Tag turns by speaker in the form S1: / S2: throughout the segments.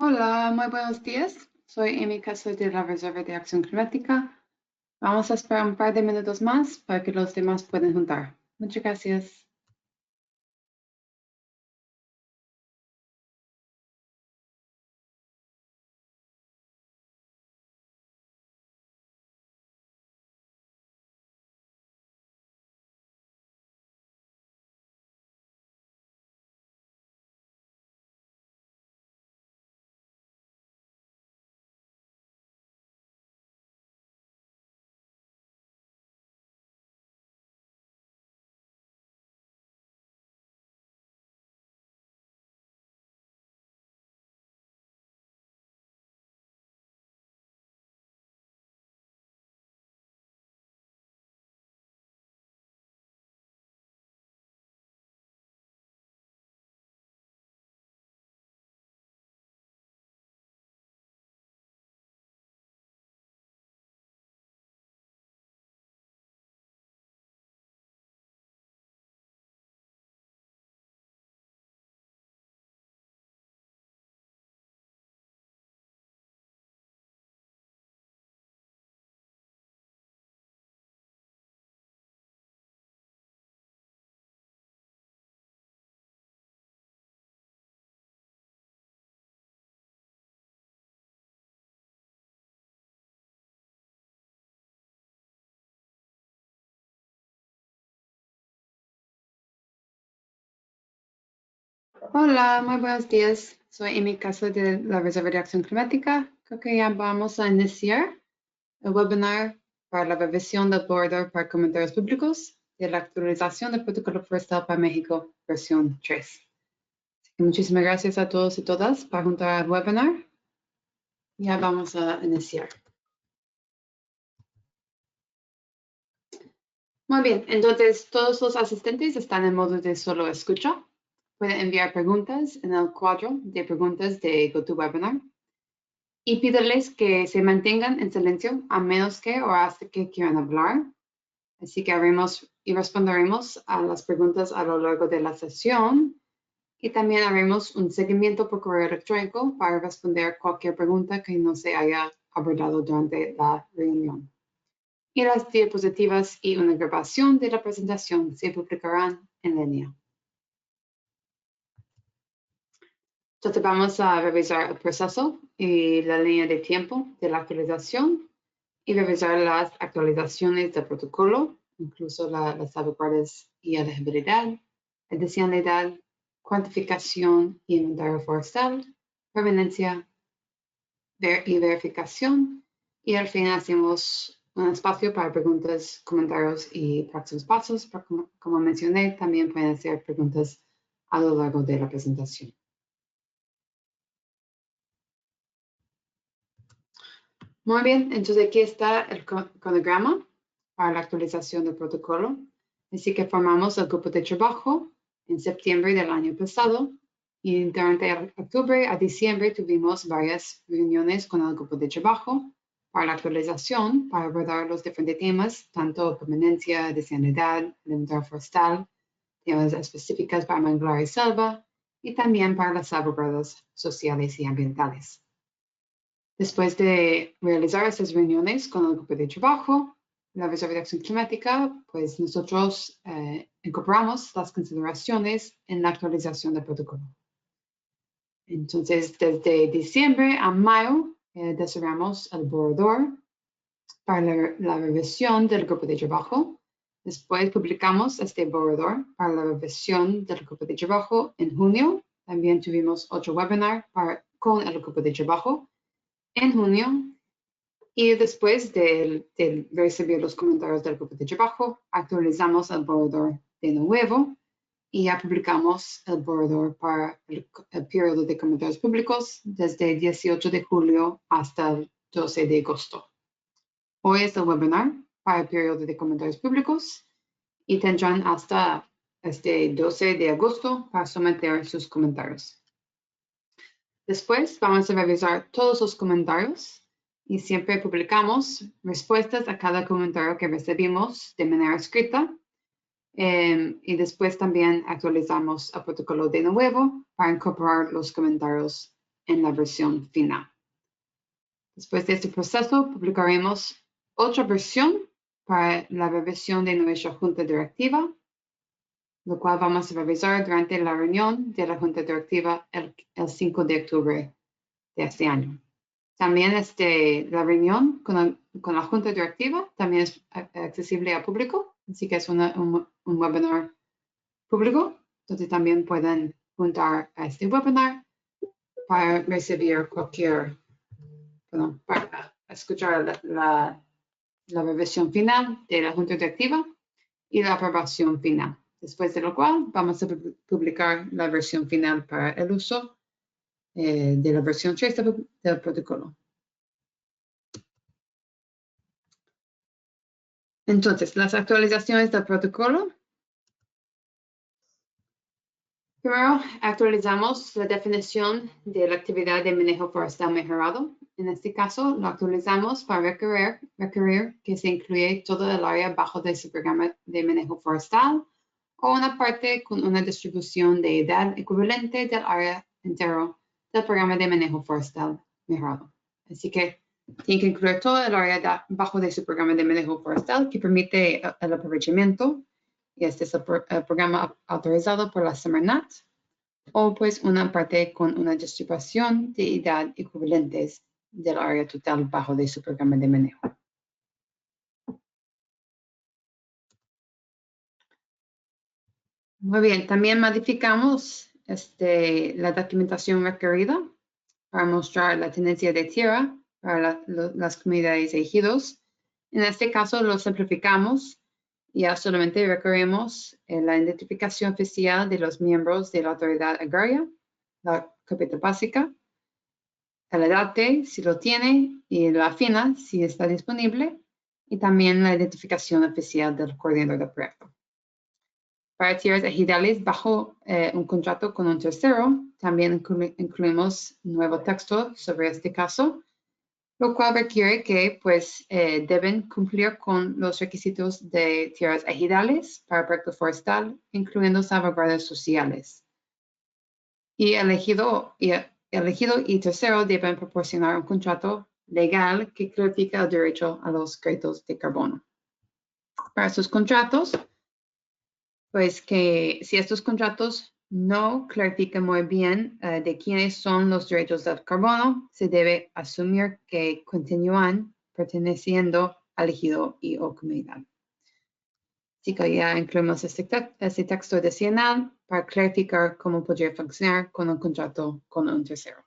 S1: Hola, muy buenos días. Soy Emika, soy de la Reserva de Acción Climática. Vamos a esperar un par de minutos más para que los demás puedan juntar. Muchas gracias. Hola, muy buenos días. Soy Emika, soy de la Reserva de Acción Climática. Creo que ya vamos a iniciar el webinar para la revisión del borrador para comentarios públicos de la actualización del Protocolo Forestal para México, versión 3. Así que muchísimas gracias a todos y todas por juntar al webinar. Ya vamos a iniciar. Muy bien, entonces todos los asistentes están en modo de solo escucha. Pueden enviar preguntas en el cuadro de preguntas de GoToWebinar y pídeles que se mantengan en silencio a menos que o hasta que quieran hablar. Así que haremos y responderemos a las preguntas a lo largo de la sesión y también haremos un seguimiento por correo electrónico para responder cualquier pregunta que no se haya abordado durante la reunión. Y las diapositivas y una grabación de la presentación se publicarán en línea. Entonces vamos a revisar el proceso y la línea de tiempo de la actualización y revisar las actualizaciones del protocolo, incluso las salvaguardas y elegibilidad, adicionalidad, cuantificación y inventario forestal, proveniencia y verificación. Y al final hacemos un espacio para preguntas, comentarios y próximos pasos. Como mencioné, también pueden hacer preguntas a lo largo de la presentación. Muy bien, entonces aquí está el cronograma para la actualización del protocolo. Así que formamos el grupo de trabajo en septiembre del año pasado y durante octubre a diciembre tuvimos varias reuniones con el grupo de trabajo para la actualización, para abordar los diferentes temas, tanto permanencia, adicionalidad, inventario forestal, temas específicas para manglar y selva, y también para las salvaguardas sociales y ambientales. Después de realizar estas reuniones con el grupo de trabajo, la Reserva de Acción Climática, pues nosotros incorporamos las consideraciones en la actualización del protocolo. Entonces, desde diciembre a mayo, desarrollamos el borrador para la revisión del grupo de trabajo. Después publicamos este borrador para la revisión del grupo de trabajo en junio. También tuvimos otro webinar con el grupo de trabajo en junio. Y después de recibir los comentarios del grupo de trabajo, actualizamos el borrador de nuevo y ya publicamos el borrador para el periodo de comentarios públicos desde el 18 de julio hasta el 12 de agosto. Hoy es el webinar para el periodo de comentarios públicos y tendrán hasta este 12 de agosto para someter sus comentarios. Después vamos a revisar todos los comentarios y siempre publicamos respuestas a cada comentario que recibimos de manera escrita. Y después también actualizamos el protocolo de nuevo para incorporar los comentarios en la versión final. Después de este proceso, publicaremos otra versión para la revisión de nuestra junta directiva, lo cual vamos a revisar durante la reunión de la junta directiva el 5 de octubre de este año. También la reunión con la junta directiva también es accesible al público, así que es un webinar público, donde también pueden juntar a este webinar para recibir para escuchar la revisión final de la junta directiva y la aprobación final. Después de lo cual vamos a publicar la versión final para el uso de la versión 3 del protocolo. Entonces, las actualizaciones del protocolo. Primero, actualizamos la definición de la actividad de manejo forestal mejorado. En este caso, lo actualizamos para requerir que se incluya todo el área bajo de su programa de manejo forestal o una parte con una distribución de edad equivalente del área entero del programa de manejo forestal mejorado. Así que tiene que incluir todo el área bajo de su programa de manejo forestal que permite el aprovechamiento. Y este es el programa autorizado por la SEMARNAT, o pues una parte con una distribución de edad equivalentes del área total bajo de su programa de manejo. Muy bien, también modificamos la documentación requerida para mostrar la tenencia de tierra para las comunidades ejidos. En este caso lo simplificamos. Ya solamente requerimos la identificación oficial de los miembros de la autoridad agraria, la capital básica, el EDATE si lo tiene y la FINA si está disponible, y también la identificación oficial del coordinador del proyecto. Para tierras ejidales bajo un contrato con un tercero, también incluimos nuevo texto sobre este caso, lo cual requiere que deben cumplir con los requisitos de tierras ejidales para el proyecto forestal, incluyendo salvaguardas sociales. Y el ejido y tercero deben proporcionar un contrato legal que clarifica el derecho a los créditos de carbono. Para sus contratos, que si estos contratos no clarifican muy bien de quiénes son los derechos del carbono, se debe asumir que continúan perteneciendo al ejido y o comunidad. Así que ya incluimos este texto adicional para clarificar cómo podría funcionar con un contrato con un tercero.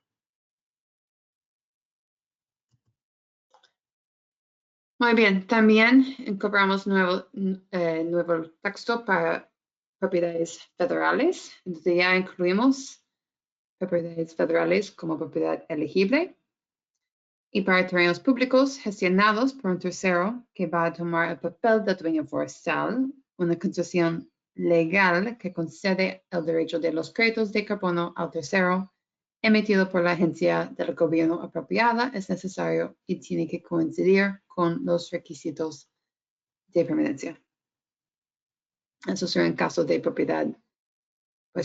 S1: Muy bien, también incorporamos nuevo texto para propiedades federales. Entonces ya incluimos propiedades federales como propiedad elegible. Y para terrenos públicos gestionados por un tercero que va a tomar el papel de dueño forestal, una concesión legal que concede el derecho de los créditos de carbono al tercero emitido por la agencia del gobierno apropiada es necesario y tiene que coincidir con los requisitos de permanencia. Eso será en caso de propiedad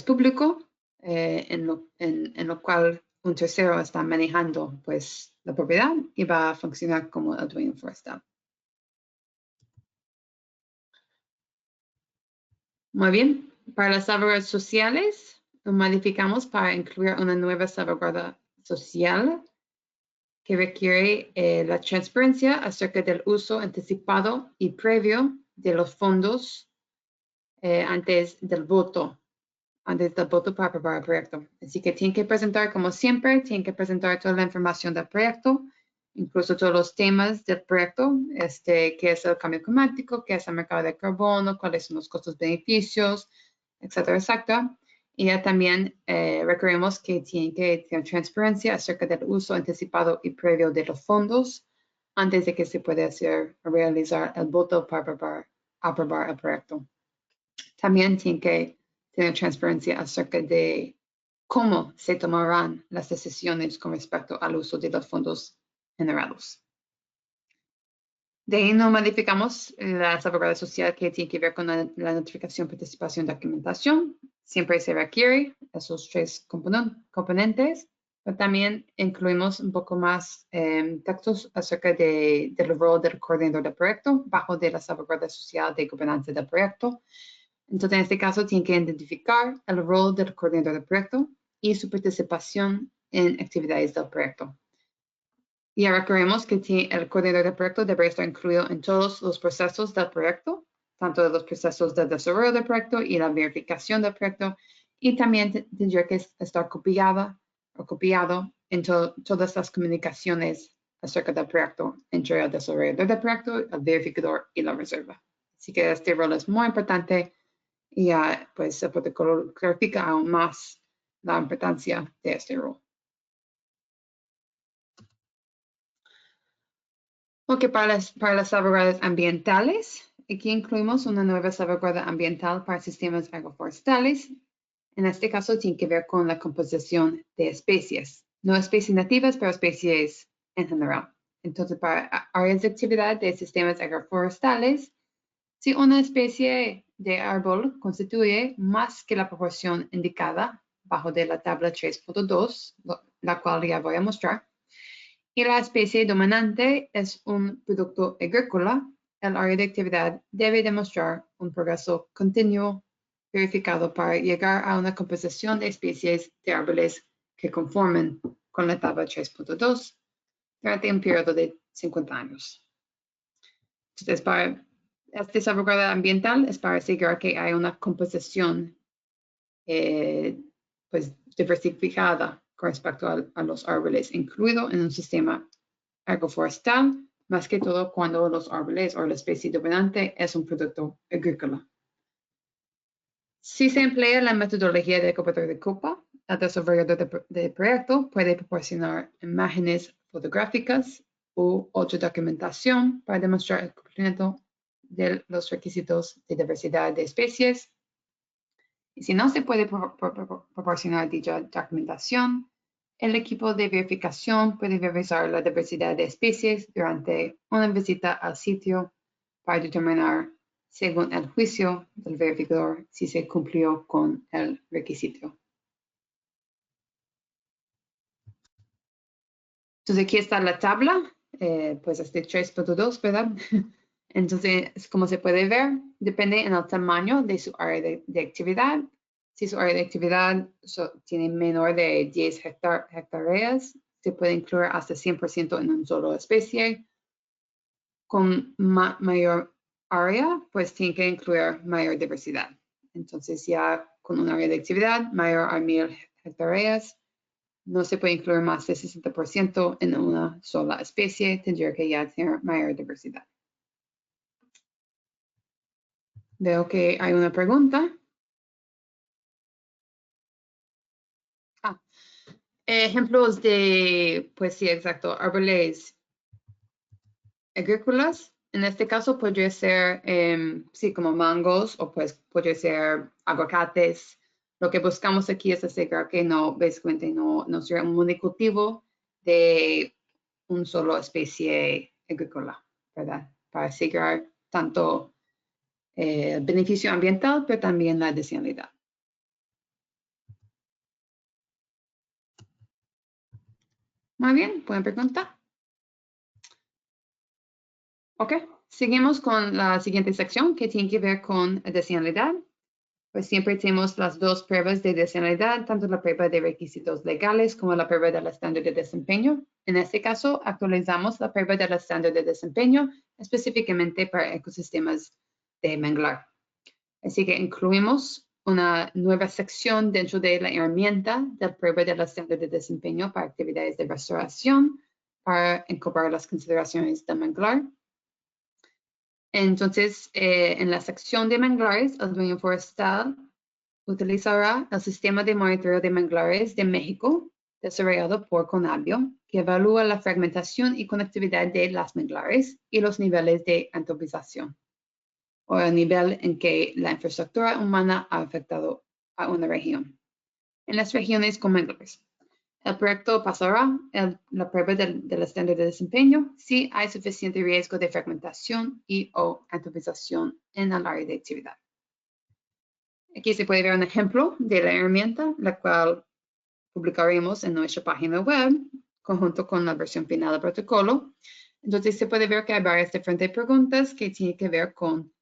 S1: público, en lo cual un tercero está manejando la propiedad y va a funcionar como el dueño forestal. Muy bien, para las salvaguardas sociales, lo modificamos para incluir una nueva salvaguarda social que requiere la transparencia acerca del uso anticipado y previo de los fondos antes del voto para aprobar el proyecto. Así que tienen que presentar, como siempre, tienen que presentar toda la información del proyecto, incluso todos los temas del proyecto, qué es el cambio climático, qué es el mercado de carbono, cuáles son los costos-beneficios, etcétera, etcétera. Y ya también requerimos que tienen que tener transparencia acerca del uso anticipado y previo de los fondos antes de que se pueda realizar el voto para aprobar el proyecto. También tienen que tener transparencia acerca de cómo se tomarán las decisiones con respecto al uso de los fondos generados. De ahí no modificamos la salvaguarda social que tiene que ver con la notificación, participación, documentación. Siempre se requiere esos tres componentes. Pero también incluimos un poco más textos acerca del rol del coordinador del proyecto bajo de la salvaguardia social de gobernanza del proyecto. Entonces, en este caso, tienen que identificar el rol del coordinador del proyecto y su participación en actividades del proyecto. Y ahora creemos que el coordinador del proyecto debe estar incluido en todos los procesos del proyecto, tanto de los procesos de desarrollo del proyecto y la verificación del proyecto, y también tendría que estar copiado en todas las comunicaciones acerca del proyecto entre el desarrollador del proyecto, el verificador y la reserva. Así que este rol es muy importante y pues se puede clarificar aún más la importancia de este rol. Ok, para las salvaguardas ambientales, aquí incluimos una nueva salvaguarda ambiental para sistemas agroforestales. En este caso, tiene que ver con la composición de especies. No especies nativas, pero especies en general. Entonces, para áreas de actividad de sistemas agroforestales, si una especie de árbol constituye más que la proporción indicada bajo de la tabla 3.2, la cual ya voy a mostrar, y la especie dominante es un producto agrícola, el área de actividad debe demostrar un progreso continuo verificado para llegar a una composición de especies de árboles que conformen con la tabla 3.2 durante un periodo de 50 años. Entonces, para esta salvaguarda ambiental es para asegurar que hay una composición pues, diversificada con respecto a los árboles, incluido en un sistema agroforestal, más que todo cuando los árboles o la especie dominante es un producto agrícola. Si se emplea la metodología de cobertura de copa, el desarrollador del proyecto puede proporcionar imágenes fotográficas u otra documentación para demostrar el cumplimiento de los requisitos de diversidad de especies. Y si no se puede proporcionar dicha documentación, el equipo de verificación puede revisar la diversidad de especies durante una visita al sitio para determinar, según el juicio del verificador, si se cumplió con el requisito. Entonces, aquí está la tabla, pues es de 3.2, ¿verdad? Entonces, como se puede ver, depende en el tamaño de su área de actividad. Si su área de actividad tiene menor de 10 hectáreas, se puede incluir hasta 100% en una sola especie. Con mayor área, pues tiene que incluir mayor diversidad. Entonces, ya con un área de actividad mayor a 1000 hectáreas, no se puede incluir más de 60% en una sola especie, tendría que ya tener mayor diversidad. Veo que hay una pregunta. Ejemplos de, pues sí, exacto, árboles agrícolas. En este caso podría ser, sí, como mangos o pues podría ser aguacates. Lo que buscamos aquí es asegurar que no, básicamente no sea un monocultivo de una sola especie agrícola, ¿verdad? Para asegurar tanto el beneficio ambiental, pero también la adicionalidad. Muy bien, buena pregunta. Ok, seguimos con la siguiente sección que tiene que ver con adicionalidad. Pues siempre tenemos las dos pruebas de adicionalidad, tanto la prueba de requisitos legales como la prueba del estándar de desempeño. En este caso, actualizamos la prueba del estándar de desempeño específicamente para ecosistemas de manglar. Así que incluimos una nueva sección dentro de la herramienta de la prueba del estándar de desempeño para actividades de restauración para incorporar las consideraciones del manglar. Entonces, en la sección de manglares, el dueño forestal utilizará el sistema de monitoreo de manglares de México, desarrollado por Conabio, que evalúa la fragmentación y conectividad de las manglares y los niveles de antropización, o el nivel en que la infraestructura humana ha afectado a una región. En las regiones con manglares, el proyecto pasará la prueba del estándar de desempeño si hay suficiente riesgo de fragmentación y o antropización en el área de actividad. Aquí se puede ver un ejemplo de la herramienta, la cual publicaremos en nuestra página web, conjunto con la versión final del protocolo. Entonces se puede ver que hay varias diferentes preguntas que tienen que ver con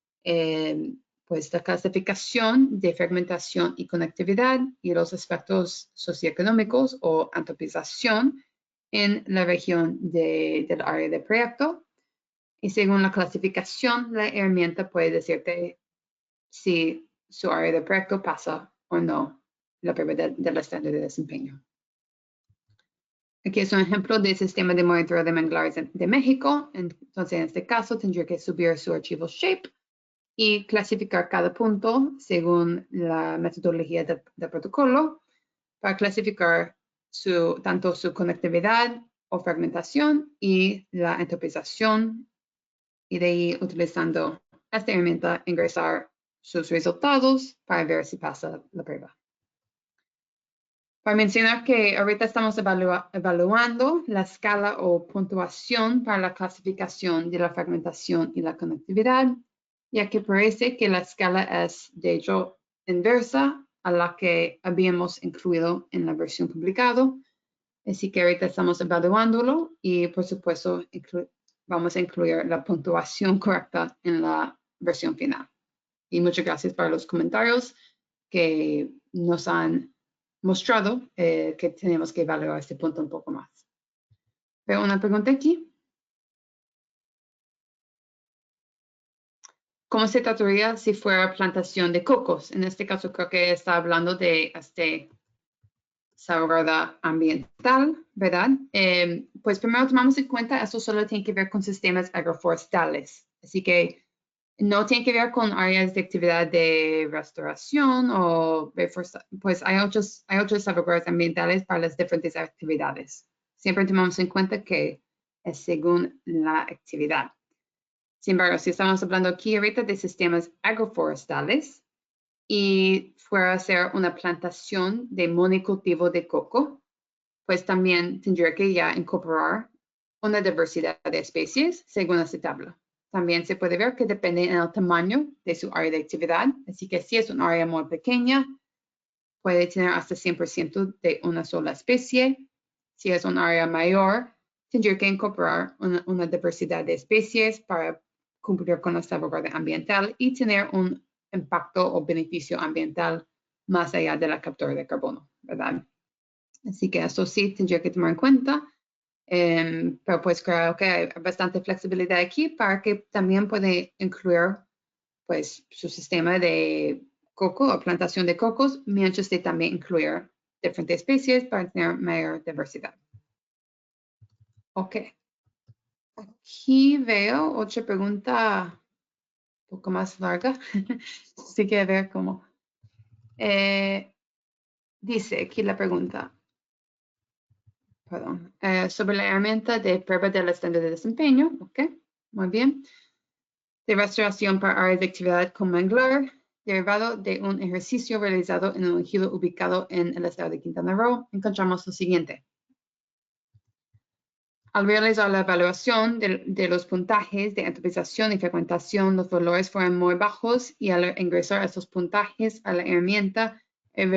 S1: pues la clasificación de fragmentación y conectividad y los aspectos socioeconómicos o antropización en la región del área de proyecto. Y según la clasificación, la herramienta puede decirte si su área de proyecto pasa o no la prueba del estándar de desempeño. Aquí es un ejemplo del sistema de monitoreo de manglares de México. Entonces, en este caso, tendría que subir su archivo shape y clasificar cada punto según la metodología del protocolo para clasificar tanto su conectividad o fragmentación y la entropización, y de ahí, utilizando esta herramienta, ingresar sus resultados para ver si pasa la prueba. Para mencionar que ahorita estamos evaluando la escala o puntuación para la clasificación de la fragmentación y la conectividad, ya que parece que la escala es de hecho inversa a la que habíamos incluido en la versión publicada. Así que ahorita estamos evaluándolo y por supuesto vamos a incluir la puntuación correcta en la versión final. Y muchas gracias por los comentarios que nos han mostrado que tenemos que evaluar este punto un poco más. Veo una pregunta aquí. ¿Cómo se trataría si fuera plantación de cocos? En este caso creo que está hablando de salvaguarda ambiental, ¿verdad? Pues primero tomamos en cuenta, esto solo tiene que ver con sistemas agroforestales. Así que no tiene que ver con áreas de actividad de restauración o pues hay otras salvaguardas ambientales para las diferentes actividades. Siempre tomamos en cuenta que es según la actividad. Sin embargo, si estamos hablando aquí ahorita de sistemas agroforestales y fuera a ser una plantación de monocultivo de coco, pues también tendría que ya incorporar una diversidad de especies según esta tabla. También se puede ver que depende del tamaño de su área de actividad. Así que si es un área muy pequeña, puede tener hasta 100% de una sola especie. Si es un área mayor, tendría que incorporar una diversidad de especies para cumplir con la salvaguarda ambiental y tener un impacto o beneficio ambiental más allá de la captura de carbono, ¿verdad? Así que eso sí tendría que tomar en cuenta. Pero pues creo que hay bastante flexibilidad aquí para que también puede incluir pues su sistema de coco o plantación de cocos, mientras que también incluir diferentes especies para tener mayor diversidad. Ok. Aquí veo otra pregunta un poco más larga. Así que a ver cómo. Dice aquí la pregunta. Perdón, sobre la herramienta de prueba del estándar de desempeño, ok, muy bien, de restauración para áreas de actividad con manglar, derivado de un ejercicio realizado en un ejido ubicado en el estado de Quintana Roo, encontramos lo siguiente. Al realizar la evaluación de los puntajes de antropización y fragmentación, los valores fueron muy bajos y al ingresar estos puntajes a la herramienta, el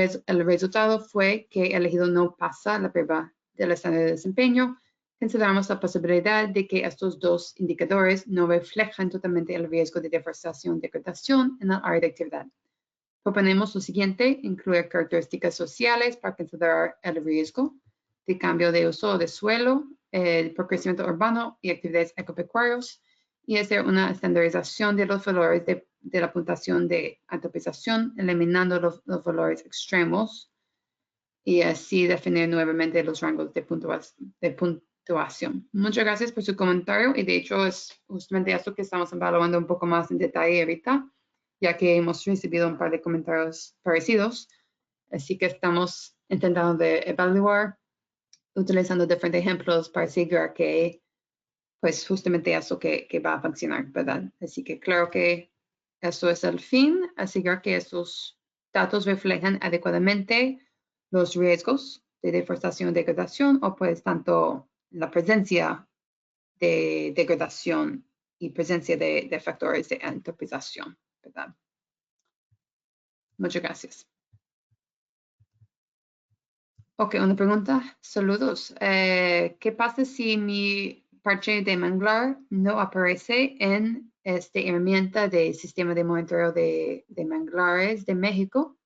S1: resultado fue que el ejido no pasa la prueba del estándar de desempeño. Consideramos la posibilidad de que estos dos indicadores no reflejan totalmente el riesgo de deforestación y degradación en el área de actividad. Proponemos lo siguiente: incluir características sociales para considerar el riesgo de cambio de uso de suelo por crecimiento urbano y actividades agropecuarias, y hacer una estandarización de los valores de la puntuación de antropización, eliminando los valores extremos, y así definir nuevamente los rangos de puntuación. Muchas gracias por su comentario, y de hecho es justamente esto que estamos evaluando un poco más en detalle ahorita, ya que hemos recibido un par de comentarios parecidos. Así que estamos intentando de evaluar, utilizando diferentes ejemplos para asegurar que, pues justamente eso que va a funcionar, ¿verdad? Así que claro que eso es el fin, asegurar que estos datos reflejan adecuadamente los riesgos de deforestación y degradación, o pues tanto la presencia de degradación y presencia de factores de antropización, ¿verdad? Muchas gracias. Ok, una pregunta. Saludos. ¿Qué pasa si mi parche de manglar no aparece en esta herramienta del sistema de monitoreo de manglares de México?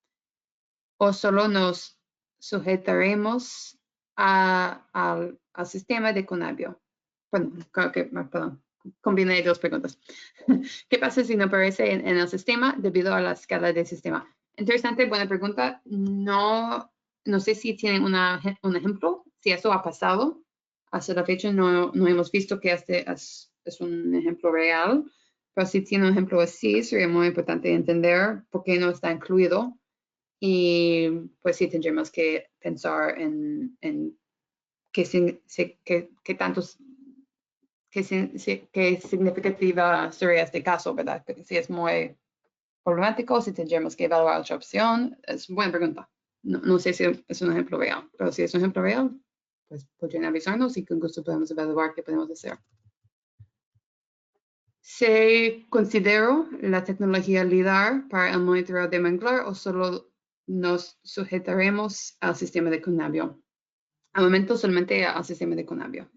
S1: ¿O solo nos sujetaremos al sistema de Conavio? Bueno, creo que, perdón, combiné dos preguntas. ¿Qué pasa si no aparece en el sistema debido a la escala del sistema? Interesante, buena pregunta. No sé si tienen un ejemplo, si eso ha pasado. Hasta la fecha no hemos visto que este es un ejemplo real, pero si tiene un ejemplo así, sería muy importante entender por qué no está incluido. Y pues sí tendremos que pensar en qué tantos qué significativa sería este caso, ¿verdad? Si es muy problemático, si tendríamos que evaluar otra opción, es buena pregunta. No sé si es un ejemplo real, pero si es un ejemplo real, pues podrían avisarnos y con gusto podemos evaluar qué podemos hacer. ¿Se consideró la tecnología LIDAR para el monitoreo de manglar o solo nos sujetaremos al sistema de Conavio? Al momento solamente al sistema de Conavio.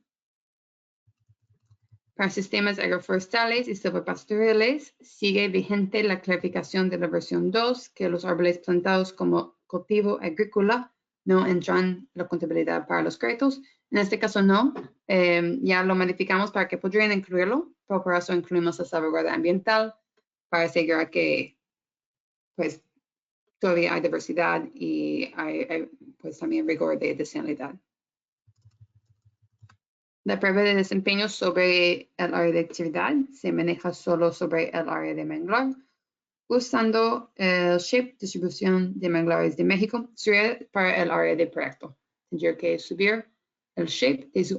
S1: Para sistemas agroforestales y silvopastoriles, sigue vigente la clarificación de la versión 2, que los árboles plantados como cultivo agrícola no entran en la contabilidad para los créditos. En este caso no, ya lo modificamos para que podrían incluirlo, pero por eso incluimos la salvaguarda ambiental para asegurar que pues todavía hay diversidad y hay pues también rigor de deseabilidad. La prueba de desempeño sobre el área de actividad se maneja solo sobre el área de manglar, usando el shape distribución de manglares de México para el área de proyecto. Tendría que subir el shape de su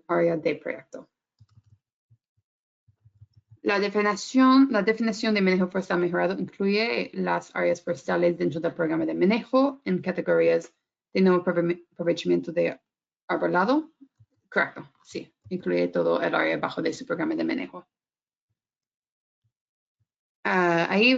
S1: área de proyecto. La definición de manejo forestal mejorado incluye las áreas forestales dentro del programa de manejo en categorías de nuevo aprovechamiento de arbolado. Correcto, sí, incluye todo el área bajo de su programa de manejo. Ahí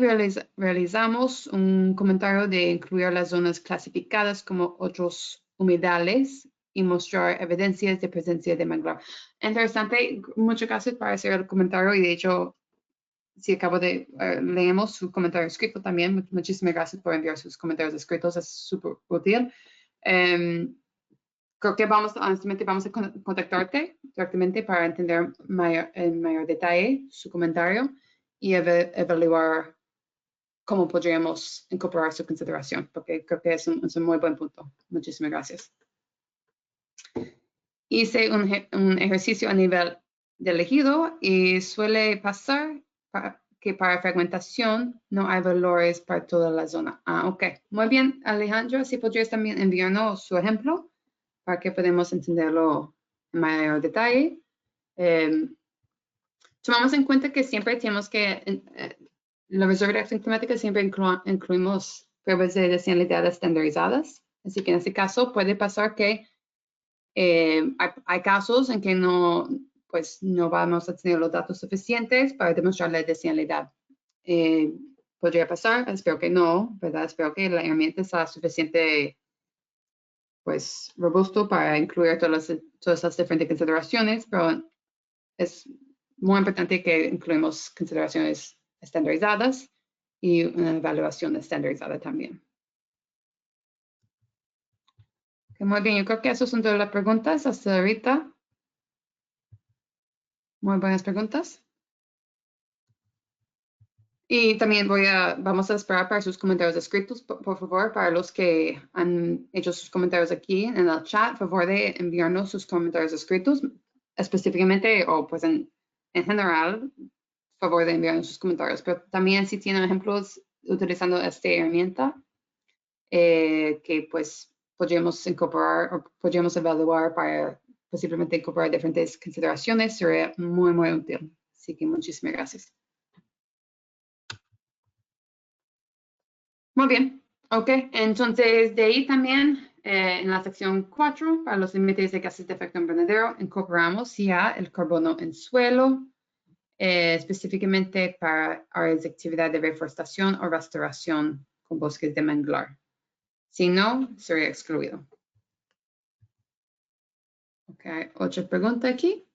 S1: realizamos un comentario de incluir las zonas clasificadas como otros humedales y mostrar evidencias de presencia de manglar. Interesante, muchas gracias por hacer el comentario y de hecho, si acabo de leemos su comentario escrito también, muchísimas gracias por enviar sus comentarios escritos, es súper útil. Creo que honestamente vamos a contactarte directamente para entender en mayor detalle su comentario y evaluar cómo podríamos incorporar su consideración, porque creo que es un muy buen punto. Muchísimas gracias. Hice un ejercicio a nivel de elegido y suele pasar que para fragmentación no hay valores para toda la zona. Ok. Muy bien, Alejandro, si podrías también enviarnos su ejemplo para que podamos entenderlo en mayor detalle. Tomamos en cuenta que siempre tenemos que, la reserva de acción climática siempre incluimos pruebas de deseabilidad estandarizadas. Así que en este caso puede pasar que hay casos en que pues no vamos a tener los datos suficientes para demostrar la deseabilidad. Podría pasar, espero que no, ¿verdad? Espero que la herramienta sea suficiente pues robusto para incluir todas las diferentes consideraciones, pero es muy importante que incluimos consideraciones estandarizadas y una evaluación estandarizada también. Okay, muy bien, yo creo que esas son todas las preguntas hasta ahorita. Muy buenas preguntas. Y también vamos a esperar para sus comentarios escritos, por favor, para los que han hecho sus comentarios aquí en el chat, por favor de enviarnos sus comentarios escritos, específicamente o pues en general, por favor de enviarnos sus comentarios. Pero también si tienen ejemplos utilizando esta herramienta que pues podríamos incorporar o podríamos evaluar para posiblemente incorporar diferentes consideraciones, sería muy, muy útil. Así que muchísimas gracias. Muy bien, ok. Entonces, de ahí también, en la sección 4, para los límites de gases de efecto invernadero, incorporamos ya el carbono en suelo, específicamente para áreas de actividad de reforestación o restauración con bosques de manglar. Si no, sería excluido. Ok, otra pregunta aquí.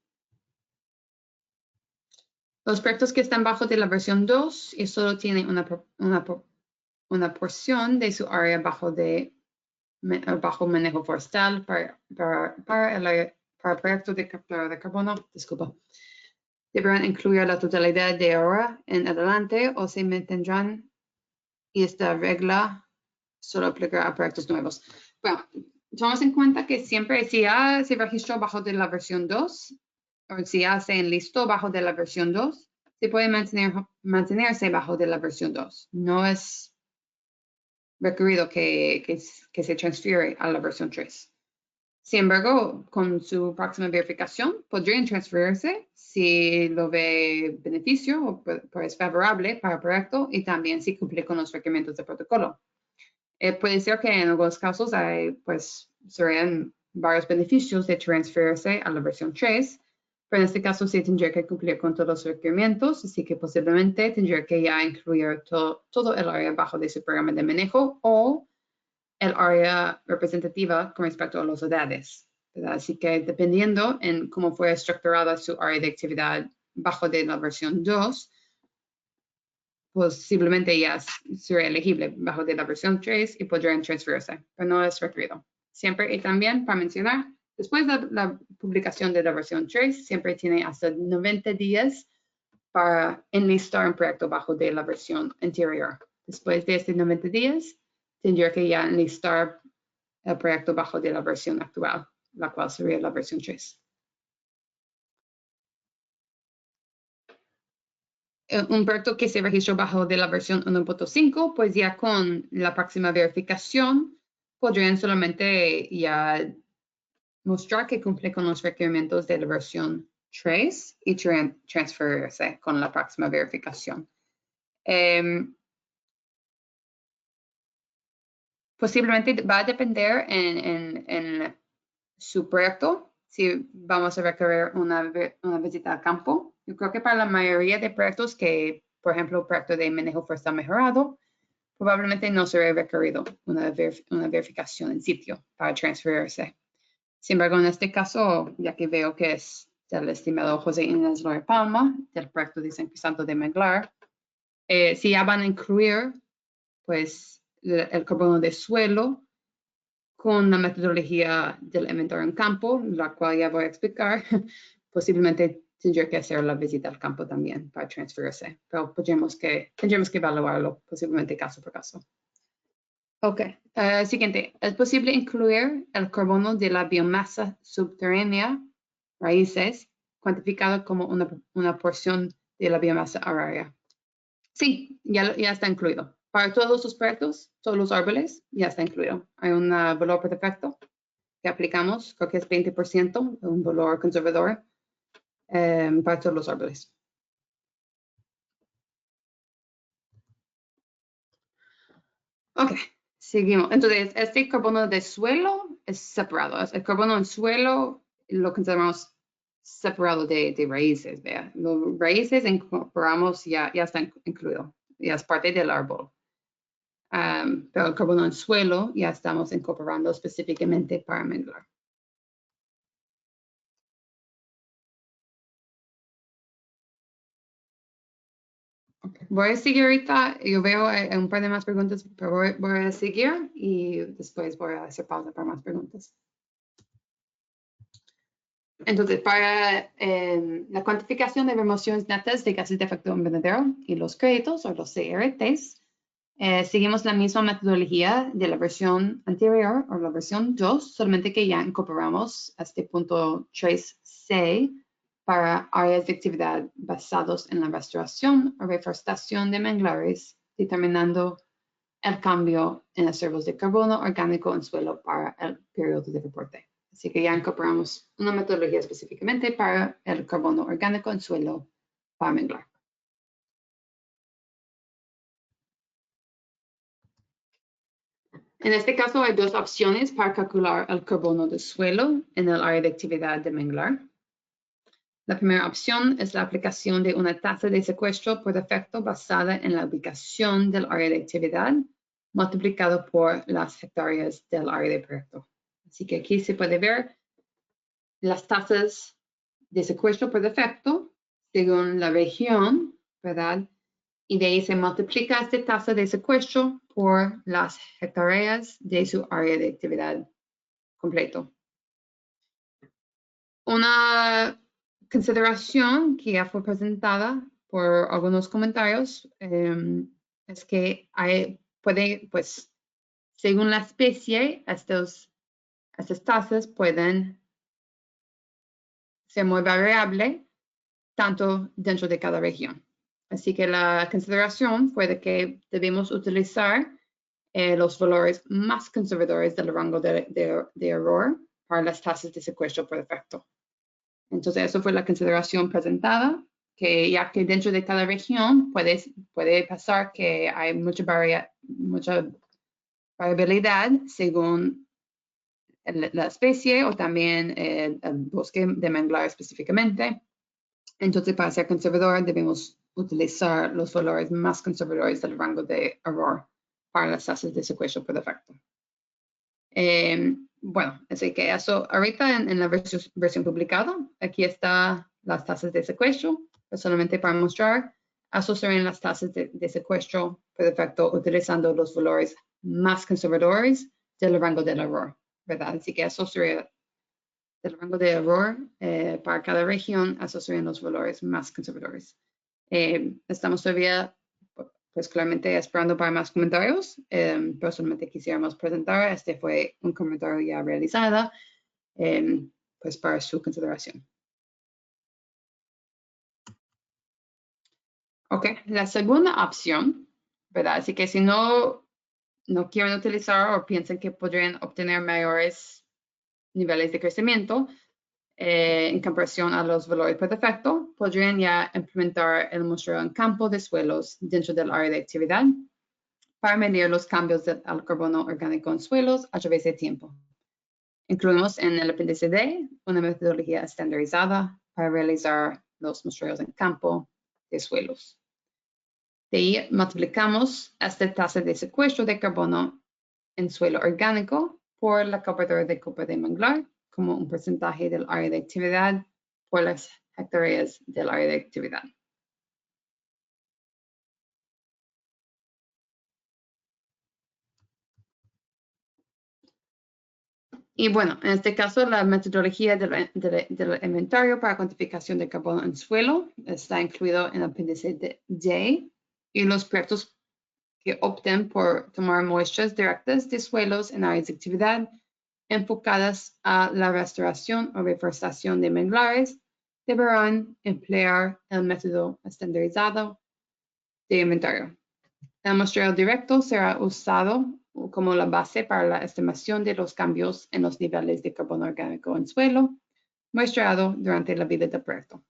S1: Los proyectos que están bajo de la versión 2 y solo tienen una porción de su área bajo manejo forestal para el proyecto de captura de carbono, disculpa. Deberán incluir la totalidad de ahora en adelante o se mantendrán y esta regla solo aplica a proyectos nuevos. Bueno, tomamos en cuenta que siempre si ya se registró bajo de la versión 2 o si ya se enlistó bajo de la versión 2, se puede mantenerse bajo de la versión 2. No es requerido que se transfiere a la versión 3. Sin embargo, con su próxima verificación, podrían transferirse si lo ve beneficio o pues favorable para el proyecto y también si cumple con los requerimientos del protocolo. Puede ser que en algunos casos pues, serían varios beneficios de transferirse a la versión 3, pero en este caso sí tendría que cumplir con todos los requerimientos, así que posiblemente tendría que ya incluir todo el área bajo de su programa de manejo o el área representativa con respecto a las edades, ¿verdad? Así que dependiendo en cómo fue estructurada su área de actividad bajo de la versión 2, posiblemente ya sería elegible bajo de la versión 3 y podrían transferirse, pero no es requerido. Siempre y también para mencionar, después de la publicación de la versión 3, siempre tiene hasta 90 días para enlistar un proyecto bajo de la versión anterior. Después de estos 90 días, tendría que ya enlistar el proyecto bajo de la versión actual, la cual sería la versión 3. Un proyecto que se registró bajo de la versión 1.5, pues ya con la próxima verificación podrían solamente ya mostrar que cumple con los requerimientos de la versión 3 y transferirse con la próxima verificación. Posiblemente va a depender en su proyecto si vamos a requerir una visita al campo. Yo creo que para la mayoría de proyectos que, por ejemplo, el proyecto de manejo forestal mejorado, probablemente no será requerido una verificación en sitio para transferirse. Sin embargo, en este caso, ya que veo que es del estimado José Inés Loer Palma, del proyecto de San Crisanto de Manglar, si ya van a incluir pues, el carbono de suelo con la metodología del inventario en campo, la cual ya voy a explicar, posiblemente tendría que hacer la visita al campo también para transferirse, pero tendremos que evaluarlo posiblemente caso por caso. Ok, siguiente. Es posible incluir el carbono de la biomasa subterránea, raíces, cuantificado como una porción de la biomasa agraria. Sí, ya está incluido. Para todos los proyectos, todos los árboles, ya está incluido. Hay un valor por defecto que aplicamos, creo que es 20%, un valor conservador para todos los árboles. Ok, seguimos. Entonces, este carbono de suelo es separado. El carbono en suelo lo consideramos separado de raíces, ¿vea? Los raíces incorporamos, ya está incluido, ya es parte del árbol. Pero el carbono en suelo ya estamos incorporando específicamente para manglar. Okay. Voy a seguir ahorita, yo veo un par de más preguntas, pero voy a seguir y después voy a hacer pausa para más preguntas. Entonces, para la cuantificación de remociones netas de gases de efecto invernadero y los créditos o los CRTs, seguimos la misma metodología de la versión anterior o la versión 2, solamente que ya incorporamos a este punto 3C para áreas de actividad basados en la restauración o reforestación de manglares, determinando el cambio en los reservos de carbono orgánico en suelo para el periodo de reporte. Así que ya incorporamos una metodología específicamente para el carbono orgánico en suelo para manglar. En este caso hay dos opciones para calcular el carbono de suelo en el área de actividad de manglar. La primera opción es la aplicación de una tasa de secuestro por defecto basada en la ubicación del área de actividad multiplicado por las hectáreas del área de proyecto. Así que aquí se puede ver las tasas de secuestro por defecto según la región, ¿verdad? Y de ahí se multiplica esta tasa de secuestro por las hectáreas de su área de actividad completo. Una consideración que ya fue presentada por algunos comentarios es que puede, pues, según la especie, estas tasas pueden ser muy variables tanto dentro de cada región. Así que la consideración fue de que debemos utilizar los valores más conservadores del rango de error para las tasas de secuestro por defecto. Entonces, eso fue la consideración presentada, que ya que dentro de cada región puede pasar que hay mucha variabilidad según la especie o también el bosque de manglar específicamente. Entonces, para ser conservador, debemos utilizar los valores más conservadores del rango de error para las tasas de secuestro por defecto. Bueno, así que eso ahorita en la versión publicada, aquí está las tasas de secuestro, solamente para mostrar, asociar las tasas de secuestro por defecto utilizando los valores más conservadores del rango del error, ¿verdad? Así que asociar del rango de error para cada región, asociar los valores más conservadores. Estamos todavía pues claramente esperando para más comentarios. Personalmente quisiéramos presentar, este fue un comentario ya realizado, pues para su consideración. Ok, la segunda opción, ¿verdad? Así que si no quieren utilizar o piensan que podrían obtener mayores niveles de crecimiento en comparación a los valores por defecto, podrían ya implementar el muestreo en campo de suelos dentro del área de actividad para medir los cambios al carbono orgánico en suelos a través del tiempo. Incluimos en el apéndice D una metodología estandarizada para realizar los muestreos en campo de suelos. De ahí multiplicamos esta tasa de secuestro de carbono en suelo orgánico por la cobertura de copa de manglar como un porcentaje del área de actividad por las hectáreas del área de actividad. Y bueno, en este caso, la metodología del inventario para cuantificación de carbono en suelo está incluido en el apéndice D y los proyectos que opten por tomar muestras directas de suelos en áreas de actividad enfocadas a la restauración o reforestación de manglares deberán emplear el método estandarizado de inventario. El muestreo directo será usado como la base para la estimación de los cambios en los niveles de carbono orgánico en suelo muestreado durante la vida del proyecto.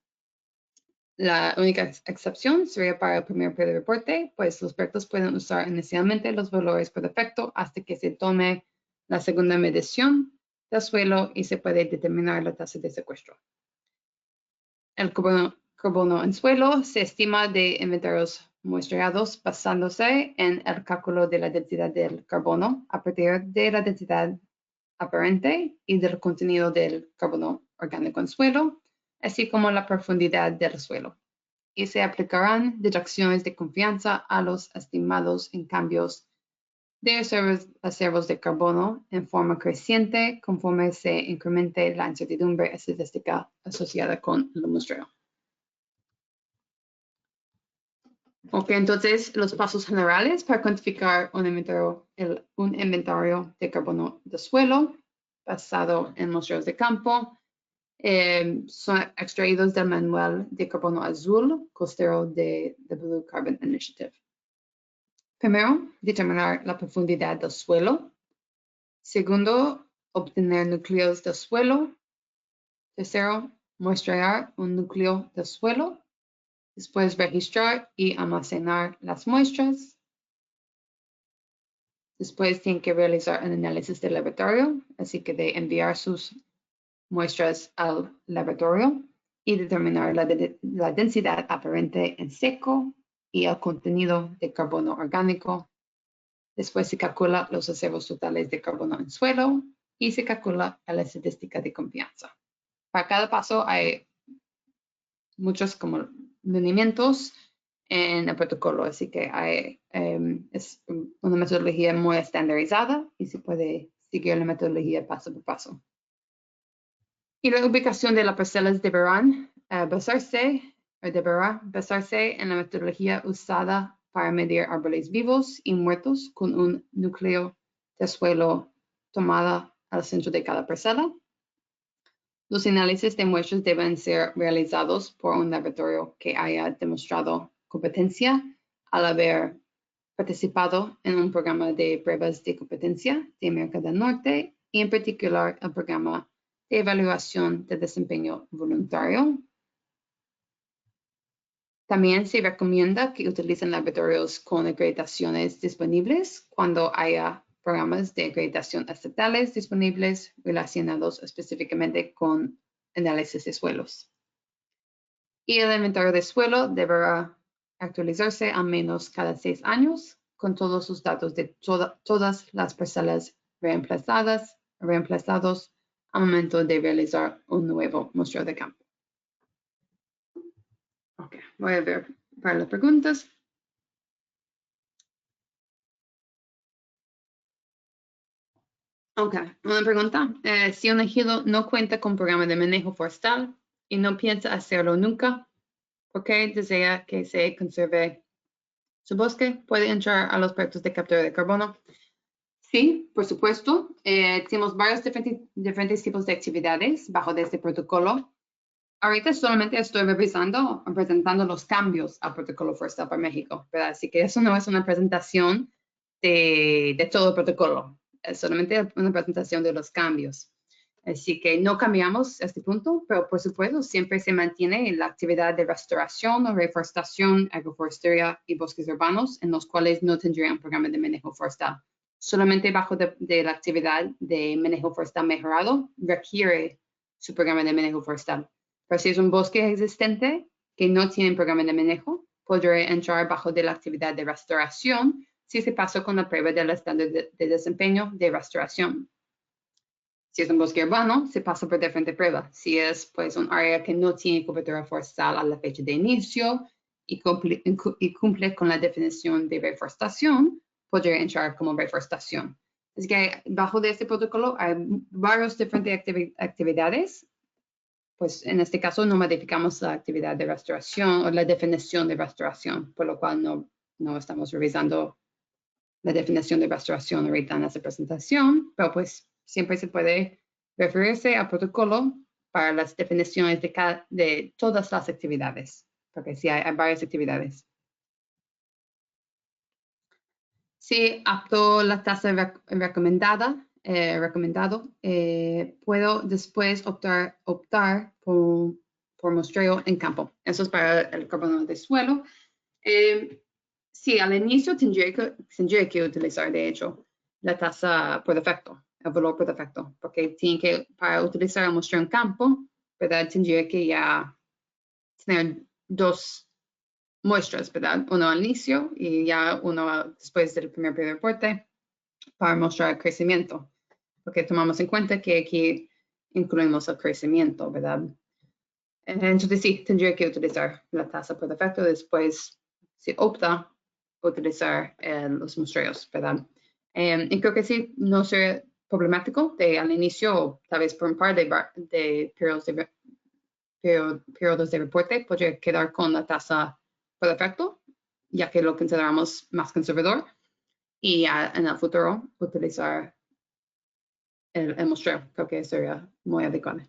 S1: La única excepción sería para el primer reporte, pues los proyectos pueden usar inicialmente los valores por defecto hasta que se tome la segunda medición del suelo y se puede determinar la tasa de secuestro. El carbono en suelo se estima de inventarios muestreados basándose en el cálculo de la densidad del carbono a partir de la densidad aparente y del contenido del carbono orgánico en suelo, así como la profundidad del suelo. Y se aplicarán deducciones de confianza a los estimados en cambios de reservas de carbono en forma creciente conforme se incremente la incertidumbre estadística asociada con el muestreo. Ok, entonces los pasos generales para cuantificar un inventario de carbono de suelo basado en muestreos de campo son extraídos del manual de carbono azul costero de The Blue Carbon Initiative. Primero, determinar la profundidad del suelo. Segundo, obtener núcleos del suelo. Tercero, muestrear un núcleo del suelo. Después, registrar y almacenar las muestras. Después, tienen que realizar un análisis del laboratorio, así que de enviar sus muestras al laboratorio y determinar la densidad aparente en seco y el contenido de carbono orgánico. Después se calcula los reservos totales de carbono en suelo y se calcula la estadística de confianza. para cada paso hay muchos como lineamientos en el protocolo, así que es una metodología muy estandarizada y se puede seguir la metodología paso por paso. Y la ubicación de las parcelas deberá basarse en la metodología usada para medir árboles vivos y muertos con un núcleo de suelo tomada al centro de cada parcela. Los análisis de muestras deben ser realizados por un laboratorio que haya demostrado competencia al haber participado en un programa de pruebas de competencia de América del Norte y en particular el programa de evaluación de desempeño voluntario. También se recomienda que utilicen laboratorios con acreditaciones disponibles cuando haya programas de acreditación estatales disponibles relacionados específicamente con análisis de suelos. Y el inventario de suelo deberá actualizarse al menos cada 6 años con todos los datos de todas las parcelas reemplazados al momento de realizar un nuevo muestreo de campo. Ok, voy a ver para las preguntas. Ok, una pregunta. Si un ejido no cuenta con programa de manejo forestal y no piensa hacerlo nunca, ¿por qué desea que se conserve su bosque? ¿Puede entrar a los proyectos de captura de carbono? Sí, por supuesto. Tenemos varios diferentes tipos de actividades bajo este protocolo. Ahorita solamente estoy revisando o presentando los cambios al protocolo forestal para México, ¿verdad? Así que eso no es una presentación de todo el protocolo, es solamente una presentación de los cambios. Así que no cambiamos este punto, pero por supuesto siempre se mantiene la actividad de restauración o reforestación, agroforestería y bosques urbanos en los cuales no tendría un programa de manejo forestal. Solamente bajo de la actividad de manejo forestal mejorado requiere su programa de manejo forestal. Pero si es un bosque existente que no tiene programa de manejo, podrá entrar bajo de la actividad de restauración si se pasó con la prueba del estándar de desempeño de restauración. Si es un bosque urbano, se pasa por diferente prueba. Si es pues un área que no tiene cobertura forestal a la fecha de inicio y cumple con la definición de reforestación, podría entrar como reforestación. Así que bajo de este protocolo hay varias diferentes actividades. Pues en este caso no modificamos la actividad de restauración o la definición de restauración, por lo cual no estamos revisando la definición de restauración ahorita en esta presentación, pero pues siempre se puede referirse al protocolo para las definiciones de todas las actividades, porque sí hay varias actividades. Si apto la tasa recomendado, puedo después optar por muestreo en campo. Eso es para el carbono de suelo. Sí, al inicio tendría que utilizar, de hecho, la tasa por defecto, el valor por defecto, porque para utilizar el muestreo en campo, ¿verdad? Tendría que ya tener 2 muestras, ¿verdad? Uno al inicio y ya uno después del primer reporte para mostrar el crecimiento, porque tomamos en cuenta que aquí incluimos el crecimiento, ¿verdad? Entonces sí, tendría que utilizar la tasa por defecto, después se opta utilizar los muestreos, ¿verdad? Y creo que sí, no sería problemático al inicio, tal vez por un par de periodos de reporte, podría quedar con la tasa por defecto, ya que lo consideramos más conservador, y en el futuro utilizar el muestreo. Creo que sería muy adecuado.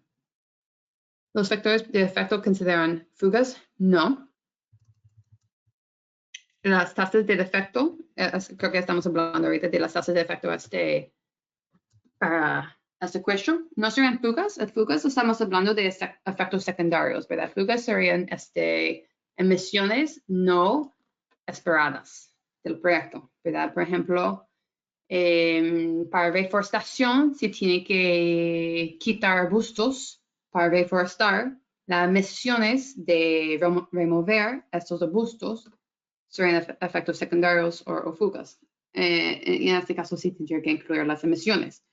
S1: ¿Los factores de defecto consideran fugas? No. Las tasas de defecto, creo que estamos hablando ahorita de las tasas de defecto para el secuestro. No serían fugas. En fugas estamos hablando de efectos secundarios, ¿verdad? Fugas serían emisiones no esperadas del proyecto, ¿verdad? Por ejemplo, para reforestación, si tiene que quitar arbustos para reforestar, las emisiones de remover estos arbustos serían efectos secundarios o fugas. En este caso sí tendría que incluir las emisiones.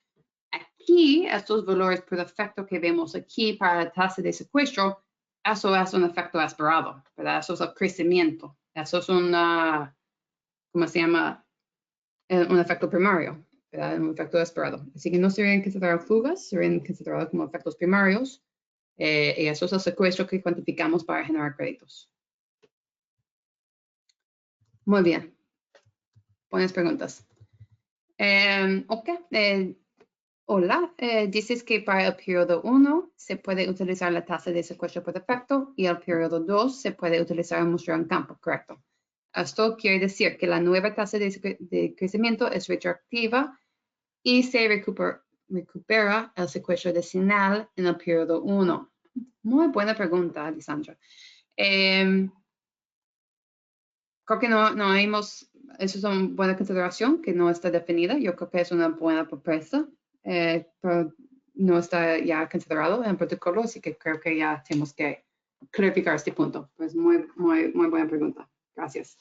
S1: aquí, estos valores por defecto que vemos aquí para la tasa de secuestro, eso es un efecto esperado, ¿verdad? Eso es el crecimiento. Eso es una, ¿cómo se llama? Un efecto primario, ¿verdad? Un efecto esperado. Así que no serían considerados fugas, serían considerados como efectos primarios. Y eso es el secuestro que cuantificamos para generar créditos. Muy bien. Buenas preguntas. Ok. Hola, dices que para el periodo 1 se puede utilizar la tasa de secuestro por defecto y el periodo 2 se puede utilizar el muestreo en campo, correcto. Esto quiere decir que la nueva tasa de crecimiento es retroactiva y se recupera el secuestro decimal en el periodo 1. Muy buena pregunta, Lisandra. Creo que no hemos, eso es una buena consideración que no está definida. Yo creo que es una buena propuesta, pero no está ya considerado en el protocolo, así que creo que ya tenemos que clarificar este punto. Pues muy buena pregunta. Gracias.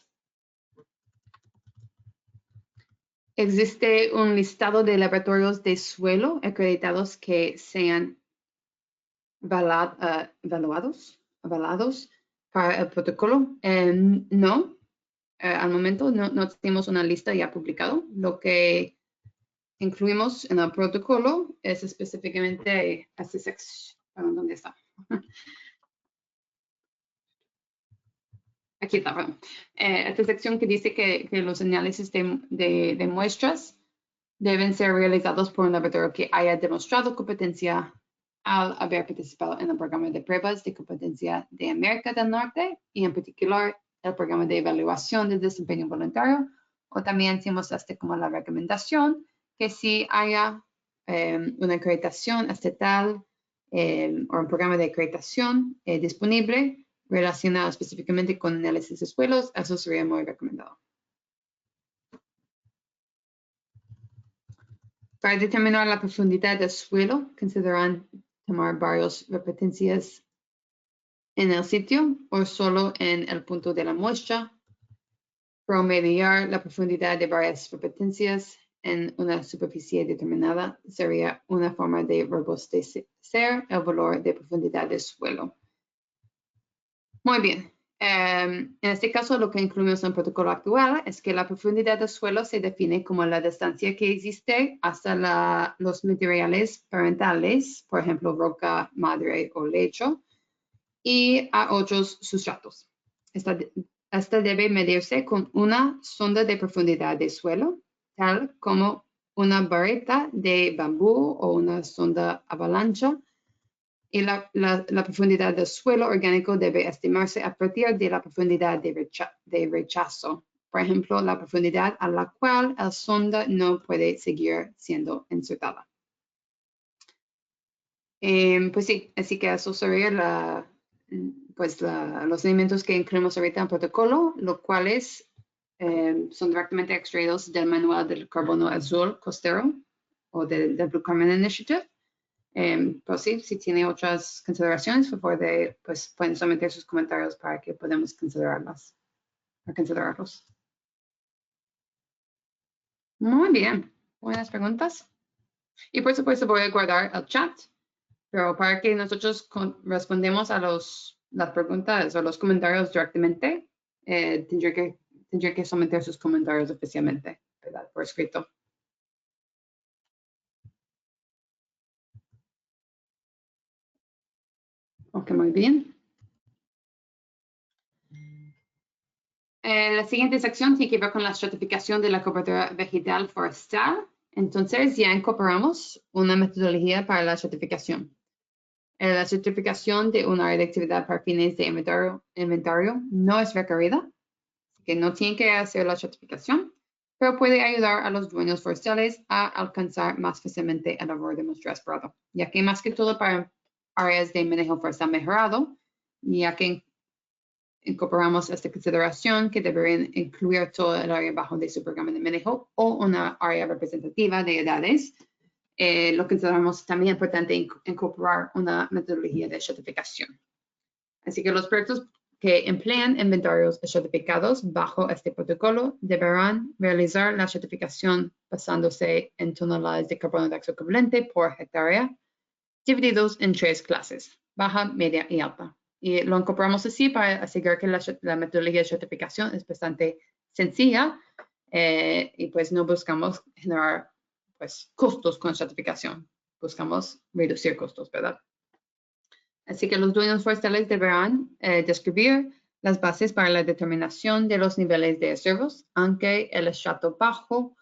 S1: ¿Existe un listado de laboratorios de suelo acreditados que sean avalados para el protocolo? No, al momento no tenemos una lista ya publicada. Lo que incluimos en el protocolo es específicamente esta sección. ¿Dónde está? Aquí está, bueno. Esta sección que dice que los análisis de muestras deben ser realizados por un laboratorio que haya demostrado competencia al haber participado en el programa de pruebas de competencia de América del Norte y en particular el programa de evaluación de desempeño voluntario, o también tenemos como la recomendación que si haya una acreditación estatal o un programa de acreditación disponible relacionado específicamente con análisis de suelos, eso sería muy recomendado. Para determinar la profundidad del suelo, consideran tomar varias repetencias en el sitio o solo en el punto de la muestra. Promediar la profundidad de varias repetencias en una superficie determinada sería una forma de robustecer el valor de profundidad del suelo. Muy bien. En este caso, lo que incluimos en el protocolo actual es que la profundidad del suelo se define como la distancia que existe hasta los materiales parentales, por ejemplo, roca, madre o lecho, y a otros sustratos. Esta debe medirse con una sonda de profundidad de suelo, tal como una vareta de bambú o una sonda avalancha, y la profundidad del suelo orgánico debe estimarse a partir de la profundidad de rechazo. Por ejemplo, la profundidad a la cual la sonda no puede seguir siendo insertada. Pues sí, así que eso sería los elementos que incluimos ahorita en el protocolo, los cuales son directamente extraídos del manual del carbono azul costero o del Blue Carbon Initiative. Pero sí, si tiene otras consideraciones, por favor, pues pueden someter sus comentarios para que podamos considerarlos. Muy bien, buenas preguntas. Y por supuesto voy a guardar el chat, pero para que nosotros respondamos a las preguntas o los comentarios directamente, tendría que someter sus comentarios oficialmente, ¿verdad? Por escrito. Ok, muy bien. La siguiente sección tiene que ver con la estratificación de la cobertura vegetal forestal. Entonces ya incorporamos una metodología para la estratificación. La estratificación de un área de actividad para fines de inventario no es requerida, así que no tienen que hacer la estratificación, pero puede ayudar a los dueños forestales a alcanzar más fácilmente el labor de muestreo esperado, ya que más que todo para áreas de manejo forestal mejorado, ya que incorporamos esta consideración que deberían incluir todo el área bajo de su programa de manejo o una área representativa de edades. Lo consideramos también importante incorporar una metodología de estratificación. Así que los proyectos que emplean inventarios certificados bajo este protocolo deberán realizar la certificación basándose en toneladas de carbono de dióxido equivalente por hectárea, divididos en 3 clases, baja, media y alta. Y lo incorporamos así para asegurar que la metodología de certificación es bastante sencilla y pues no buscamos generar pues, costos con certificación. Buscamos reducir costos, ¿verdad? Así que los dueños forestales deberán describir las bases para la determinación de los niveles de reservos, aunque el estrato bajo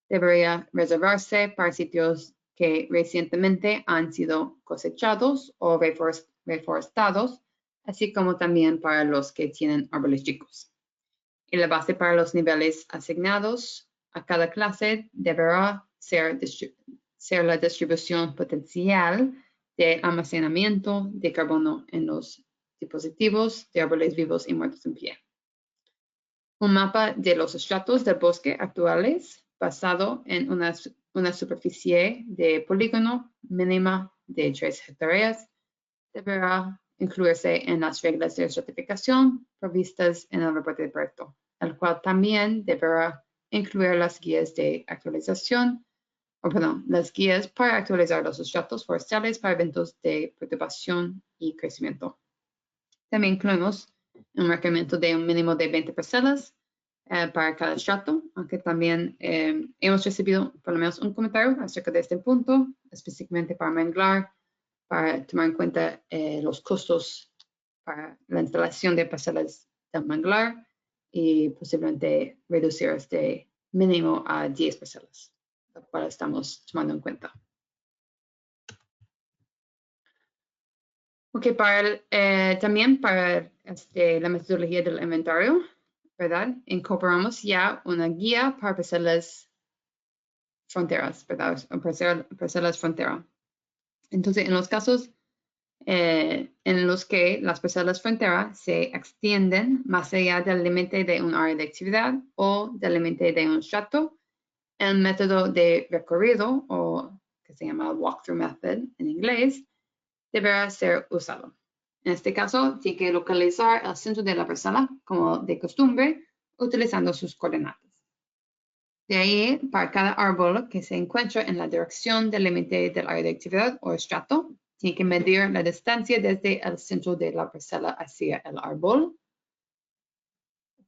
S1: debería reservarse para sitios que recientemente han sido cosechados o reforestados, así como también para los que tienen árboles chicos. Y la base para los niveles asignados a cada clase deberá ser la distribución potencial de almacenamiento de carbono en los dispositivos de árboles vivos y muertos en pie. Un mapa de los estratos del bosque actuales basado en una superficie de polígono mínima de 3 hectáreas deberá incluirse en las reglas de certificación provistas en el reporte de proyecto, el cual también deberá incluir las guías de actualización las guías para actualizar los estratos forestales para eventos de perturbación y crecimiento. También incluimos un requerimiento de un mínimo de 20 parcelas para cada estrato, aunque también hemos recibido por lo menos un comentario acerca de este punto, específicamente para manglar, para tomar en cuenta los costos para la instalación de parcelas de manglar y posiblemente reducir este mínimo a 10 parcelas. Lo cual estamos tomando en cuenta. Ok, también para la metodología del inventario, ¿verdad? Incorporamos ya una guía para parcelas fronteras, ¿verdad? Parcelas frontera. Entonces, en los casos en los que las parcelas frontera se extienden más allá del límite de un área de actividad o del límite de un estrato, el método de recorrido o que se llama walkthrough method en inglés, deberá ser usado. En este caso, tiene que localizar el centro de la parcela, como de costumbre, utilizando sus coordenadas. De ahí, para cada árbol que se encuentra en la dirección del límite del área de actividad o estrato, tiene que medir la distancia desde el centro de la parcela hacia el árbol,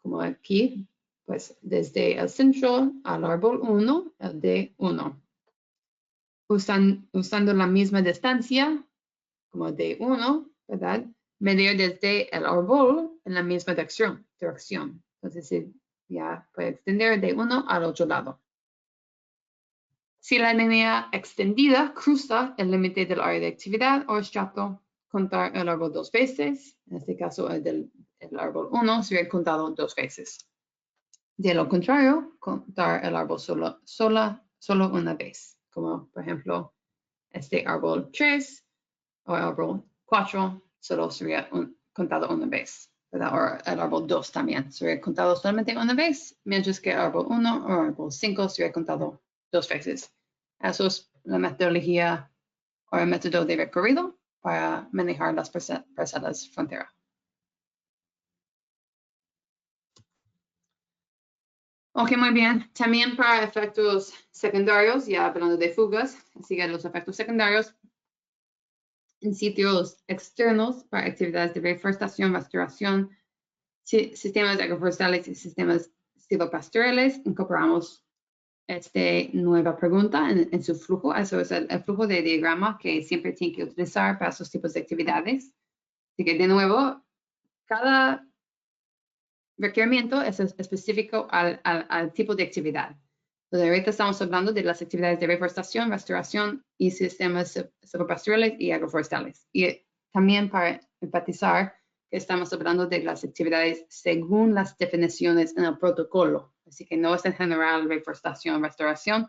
S1: como aquí, pues desde el centro al árbol 1, el D1. Usando la misma distancia, como D1, ¿verdad? Medir desde el árbol en la misma dirección. Entonces, ya puede extender de uno al otro lado. Si la línea extendida cruza el límite del área de actividad o estrato, contar el árbol 2 veces. En este caso, el árbol 1 sería contado 2 veces. De lo contrario, contar el árbol solo una vez. Como, por ejemplo, este árbol 3 o árbol 4 solo sería contado una vez, ¿verdad? O el árbol 2 también sería contado solamente una vez, mientras que el árbol 1 o árbol 5 sería contado 2 veces. Eso es la metodología o el método de recorrido para manejar las parcelas frontera. Ok, muy bien. También para efectos secundarios, ya hablando de fugas, así que los efectos secundarios en sitios externos para actividades de reforestación, restauración, sistemas agroforestales y sistemas silvopastorales, incorporamos esta nueva pregunta en su flujo. Eso es el flujo de diagrama que siempre tiene que utilizar para esos tipos de actividades. Así que, de nuevo, cada requerimiento es específico al tipo de actividad. Entonces, ahorita estamos hablando de las actividades de reforestación, restauración y sistemas silvopastorales y agroforestales. Y también para enfatizar que estamos hablando de las actividades según las definiciones en el protocolo. Así que no es en general reforestación, restauración,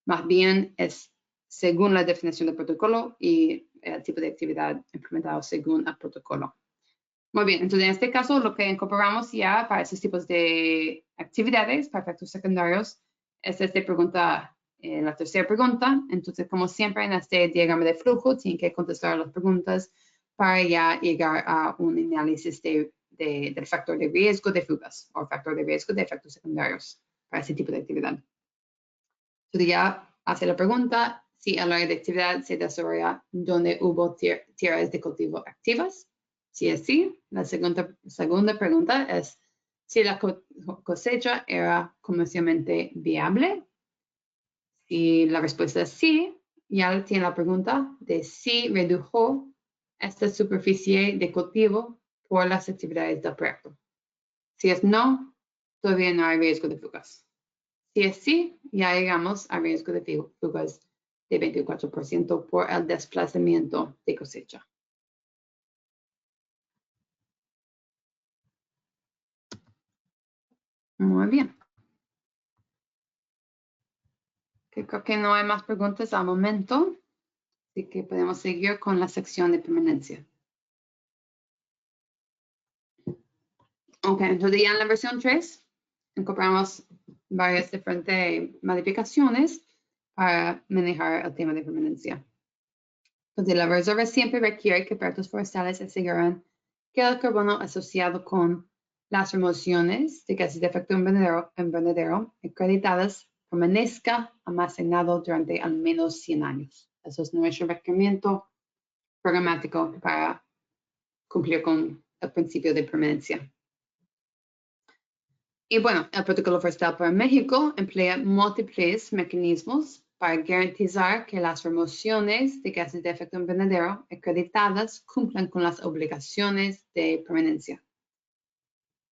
S1: más bien es según la definición del protocolo y el tipo de actividad implementado según el protocolo. Muy bien, entonces en este caso lo que incorporamos ya para esos tipos de actividades, para efectos secundarios, es esta pregunta, la tercera pregunta. Entonces, como siempre en este diagrama de flujo, tienen que contestar las preguntas para ya llegar a un análisis de del factor de riesgo de fugas o factor de riesgo de efectos secundarios para ese tipo de actividad. Entonces ya hace la pregunta si el área de actividad se desarrolla donde hubo tierras de cultivo activas. Si es sí, la segunda pregunta es si la cosecha era comercialmente viable. Si la respuesta es sí, ya tiene la pregunta de si redujo esta superficie de cultivo por las actividades del proyecto. Si es no, todavía no hay riesgo de fugas. Si es sí, ya llegamos a riesgo de fugas de 24% por el desplazamiento de cosecha. Muy bien. Creo que no hay más preguntas al momento, así que podemos seguir con la sección de permanencia. Ok, entonces ya en la versión 3 incorporamos varias diferentes modificaciones para manejar el tema de permanencia. Entonces la reserva siempre requiere que proyectos forestales aseguren que el carbono asociado con las remociones de gases de efecto invernadero acreditadas permanezca almacenado durante al menos 100 años. Eso es nuestro requerimiento programático para cumplir con el principio de permanencia. Y bueno, el Protocolo Forestal para México emplea múltiples mecanismos para garantizar que las remociones de gases de efecto invernadero acreditadas cumplan con las obligaciones de permanencia.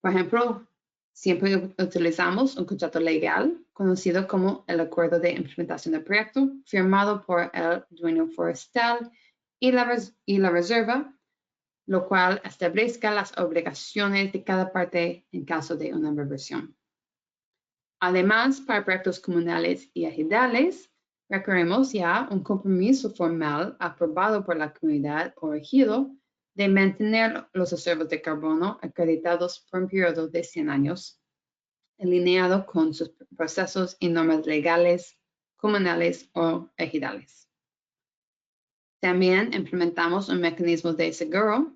S1: Por ejemplo, siempre utilizamos un contrato legal conocido como el Acuerdo de Implementación del Proyecto, firmado por el dueño forestal y la reserva, lo cual establezca las obligaciones de cada parte en caso de una reversión. Además, para proyectos comunales y ejidales, requerimos ya un compromiso formal aprobado por la comunidad o ejido de mantener los reservos de carbono acreditados por un periodo de 100 años, alineado con sus procesos y normas legales, comunales o ejidales. También implementamos un mecanismo de seguro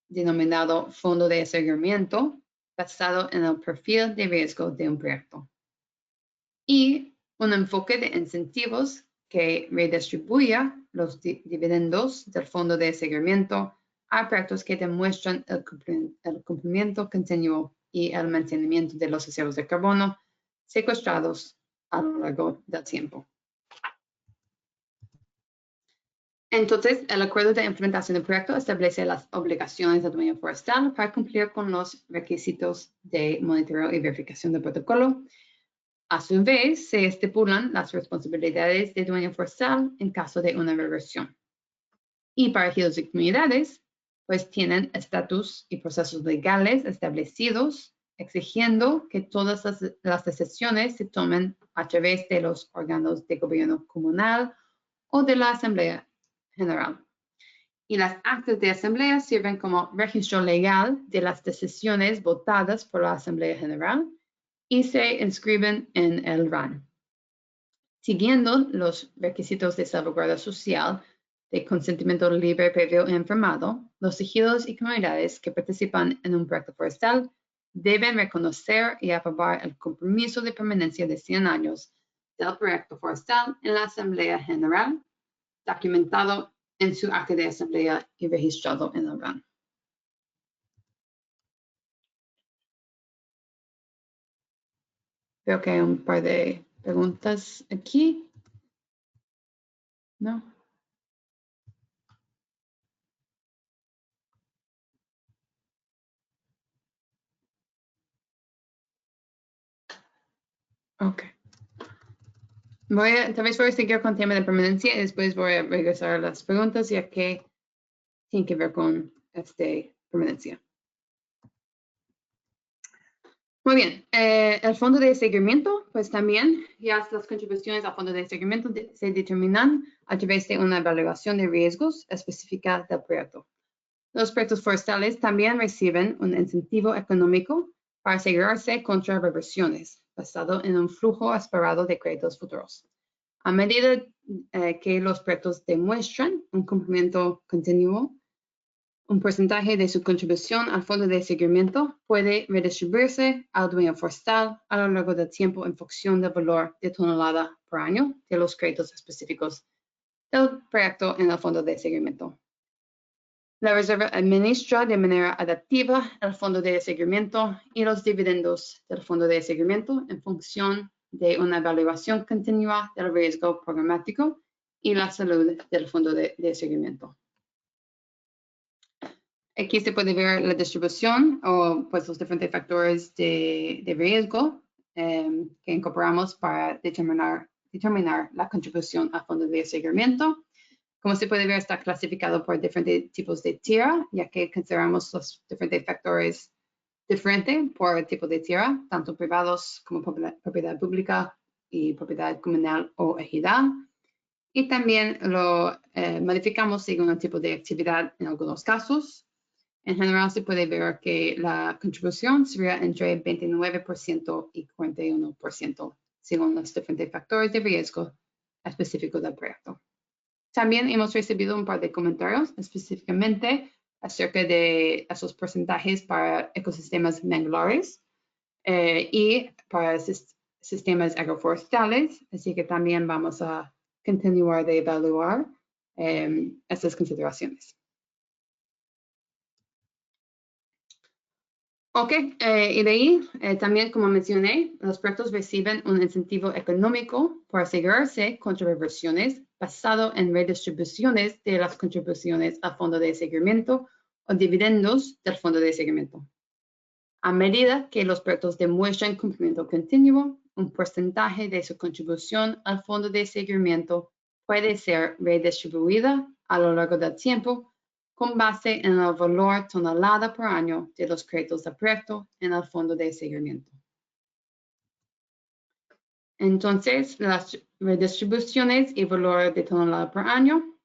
S1: denominado Fondo de Aseguramiento, basado en el perfil de riesgo de un proyecto. Y un enfoque de incentivos que redistribuya los dividendos del Fondo de Aseguramiento a proyectos que demuestran el cumplimiento continuo y el mantenimiento de los reservos de carbono secuestrados a lo largo del tiempo. Entonces, el acuerdo de implementación del proyecto establece las obligaciones del dueño forestal para cumplir con los requisitos de monitoreo y verificación del protocolo. A su vez, se estipulan las responsabilidades del dueño forestal en caso de una reversión. Y para ejidos y comunidades, pues tienen estatus y procesos legales establecidos, exigiendo que todas las decisiones se tomen a través de los órganos de gobierno comunal o de la Asamblea General. Y las actas de asamblea sirven como registro legal de las decisiones votadas por la Asamblea General y se inscriben en el RAN. Siguiendo los requisitos de salvaguarda social de consentimiento libre, previo e informado, los ejidos y comunidades que participan en un proyecto forestal deben reconocer y aprobar el compromiso de permanencia de 100 años del proyecto forestal en la Asamblea General, documentado en su acta de asamblea y registrado en el RAN. Veo que hay un par de preguntas aquí. ¿No? Ok. Tal vez voy a seguir con el tema de permanencia y después voy a regresar a las preguntas ya que tienen que ver con permanencia. Muy bien, el fondo de seguimiento, pues también ya las contribuciones al fondo de seguimiento se determinan a través de una evaluación de riesgos específica del proyecto. Los proyectos forestales también reciben un incentivo económico para asegurarse contra reversiones, basado en un flujo esperado de créditos futuros. A medida que los proyectos demuestran un cumplimiento continuo Un porcentaje de su contribución al fondo de seguimiento puede redistribuirse al dueño forestal a lo largo del tiempo en función del valor de tonelada por año de los créditos específicos del proyecto en el fondo de seguimiento. La reserva administra de manera adaptiva el fondo de seguimiento y los dividendos del fondo de seguimiento en función de una evaluación continua del riesgo programático y la salud del fondo de seguimiento. Aquí se puede ver la distribución o pues los diferentes factores de riesgo que incorporamos para determinar la contribución al fondo de seguimiento. Como se puede ver, está clasificado por diferentes tipos de tierra, ya que consideramos los diferentes factores diferentes por tipo de tierra, tanto privados como propiedad pública y propiedad comunal o ejidal. Y también lo modificamos según el tipo de actividad en algunos casos. En general, se puede ver que la contribución sería entre 29% y 41%, según los diferentes factores de riesgo específicos del proyecto. También hemos recibido un par de comentarios específicamente acerca de esos porcentajes para ecosistemas manglares y para sistemas agroforestales, así que también vamos a continuar de evaluar estas consideraciones. Ok, y de ahí, también como mencioné, los proyectos reciben un incentivo económico para asegurarse contra reversiones basado en redistribuciones de las contribuciones al fondo de seguimiento o dividendos del fondo de seguimiento. A medida que los proyectos demuestran cumplimiento continuo, un porcentaje de su contribución al fondo de seguimiento puede ser redistribuida a lo largo del tiempo con base en el valor tonelada por año de los créditos de proyecto en el fondo de seguimiento. Entonces, las redistribuciones y valor de tonelada por año,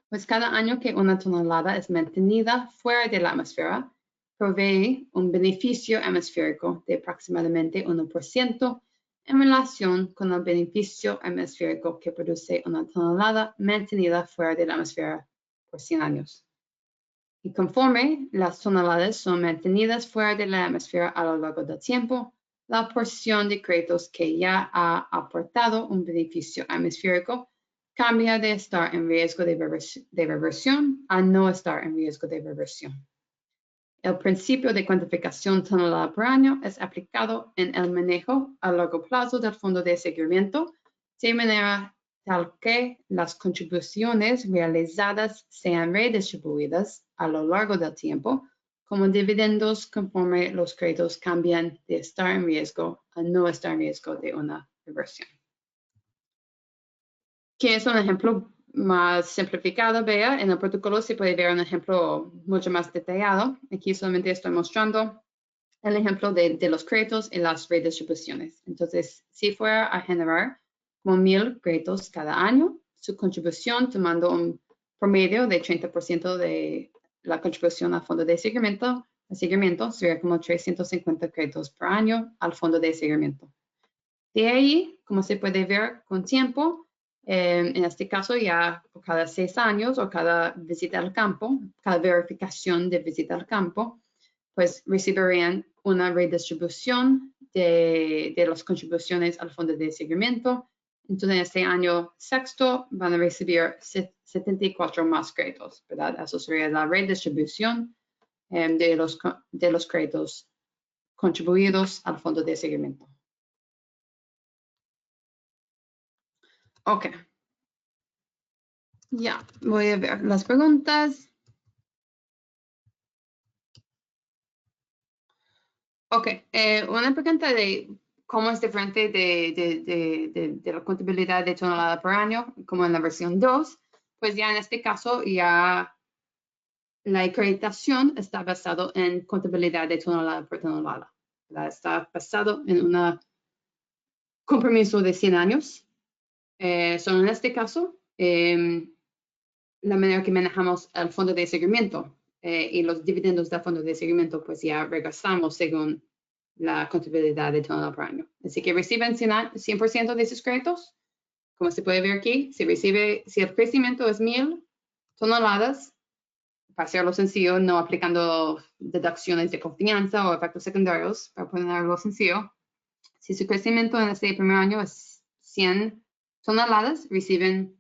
S1: pues cada año que una tonelada es mantenida fuera de la atmósfera, provee un beneficio atmosférico de aproximadamente 1% en relación con el beneficio atmosférico que produce una tonelada mantenida fuera de la atmósfera por 100 años. Y conforme las toneladas son mantenidas fuera de la atmósfera a lo largo del tiempo, la porción de créditos que ya ha aportado un beneficio atmosférico cambia de estar en riesgo de reversión a no estar en riesgo de reversión. El principio de cuantificación tonelada por año es aplicado en el manejo a largo plazo del fondo de seguimiento, de manera tal que las contribuciones realizadas sean redistribuidas a lo largo del tiempo como dividendos conforme los créditos cambian de estar en riesgo a no estar en riesgo de una reversión. Que es un ejemplo más simplificado, vea, en el protocolo se puede ver un ejemplo mucho más detallado. Aquí solamente estoy mostrando el ejemplo de los créditos y las redistribuciones. Entonces, si fuera a generar como 1000 créditos cada año, su contribución tomando un promedio de 30% de la contribución al fondo de seguimiento sería como 350 créditos por año al fondo de seguimiento. De ahí, como se puede ver con tiempo, en este caso ya por cada 6 años o cada visita al campo, cada verificación de visita al campo, pues recibirían una redistribución de las contribuciones al fondo de seguimiento. Entonces, en este año sexto van a recibir 74 más créditos, ¿verdad? Eso sería la redistribución de los créditos contribuidos al fondo de seguimiento. Ok. Ya, voy a ver las preguntas. Ok, una pregunta de cómo es diferente de la contabilidad de tonelada por año, como en la versión 2, pues ya en este caso ya la acreditación está basado en contabilidad de tonelada por tonelada. Está basado en un compromiso de 100 años. Solo en este caso, la manera que manejamos el fondo de seguimiento y los dividendos del fondo de seguimiento, pues ya regresamos según la contabilidad de tonelada por año. Así que reciben 100% de sus créditos. Como se puede ver aquí, si el crecimiento es 1000 toneladas, para hacerlo sencillo, no aplicando deducciones de confianza o efectos secundarios, para ponerlo sencillo, si su crecimiento en este primer año es 100 toneladas, reciben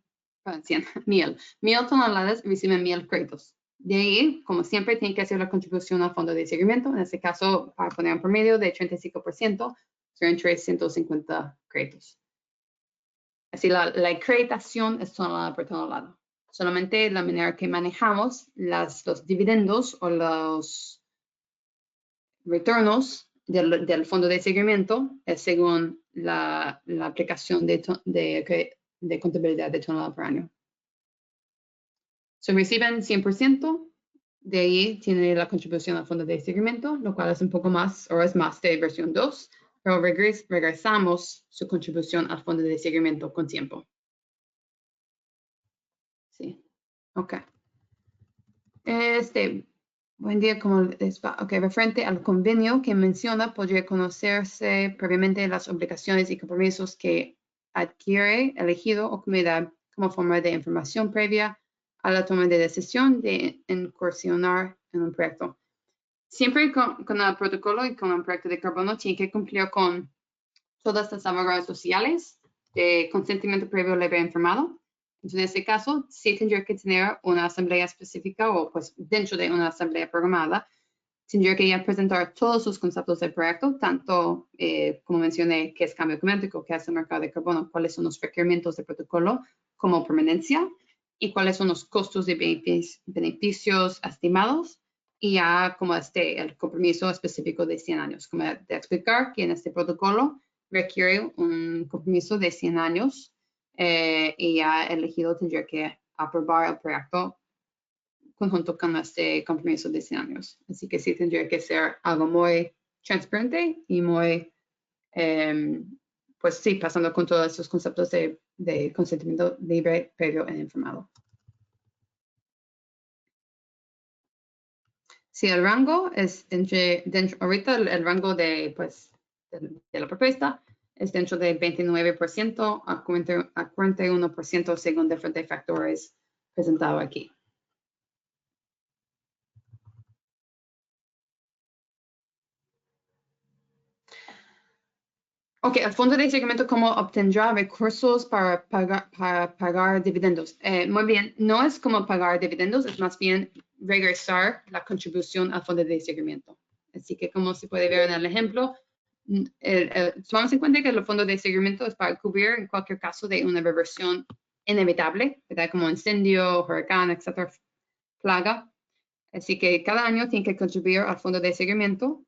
S1: 1000 toneladas, reciben 1000 créditos. De ahí, como siempre, tienen que hacer la contribución al fondo de seguimiento. En este caso, para poner un promedio de 35%, serán 350 créditos. Así, la acreditación es tonelada por tonelada. Solamente la manera que manejamos los dividendos o los retornos del fondo de seguimiento es según la aplicación de contabilidad de tonelada por año. Se reciben 100%, de ahí tiene la contribución al fondo de seguimiento, lo cual es un poco más, o es más de versión 2, pero regresamos su contribución al fondo de seguimiento con tiempo. Sí, ok. Buen día, ¿cómo les va? Ok, referente al convenio que menciona, podría conocerse previamente las obligaciones y compromisos que adquiere elegido o comunidad como forma de información previa a la toma de decisión de incursionar en un proyecto. Siempre con el protocolo y con un proyecto de carbono tiene que cumplir con todas las salvaguardas sociales de consentimiento previo libre informado. Entonces, en este caso, sí tendría que tener una asamblea específica o pues dentro de una asamblea programada, tendría que ya presentar todos los conceptos del proyecto, tanto como mencioné, qué es cambio climático, qué es el mercado de carbono, cuáles son los requerimientos del protocolo como permanencia y cuáles son los costos de beneficios estimados y ya como el compromiso específico de 100 años. Como de explicar que en este protocolo requiere un compromiso de 100 años y ya elegido tendría que aprobar el proyecto conjunto con este compromiso de 100 años. Así que sí tendría que ser algo muy transparente y muy, pues sí, pasando con todos estos conceptos de consentimiento libre, previo e informado. Si el rango es ahorita el rango de la propuesta es dentro del 29% a 41% según diferentes factores presentados aquí. Ok, el fondo de seguimiento, ¿cómo obtendrá recursos para pagar dividendos? Muy bien, no es como pagar dividendos, es más bien regresar la contribución al fondo de seguimiento. Así que como se puede ver en el ejemplo, tomamos en cuenta que el fondo de seguimiento es para cubrir en cualquier caso de una reversión inevitable, ¿verdad? Como incendio, huracán, etcétera, plaga. Así que cada año tiene que contribuir al fondo de seguimiento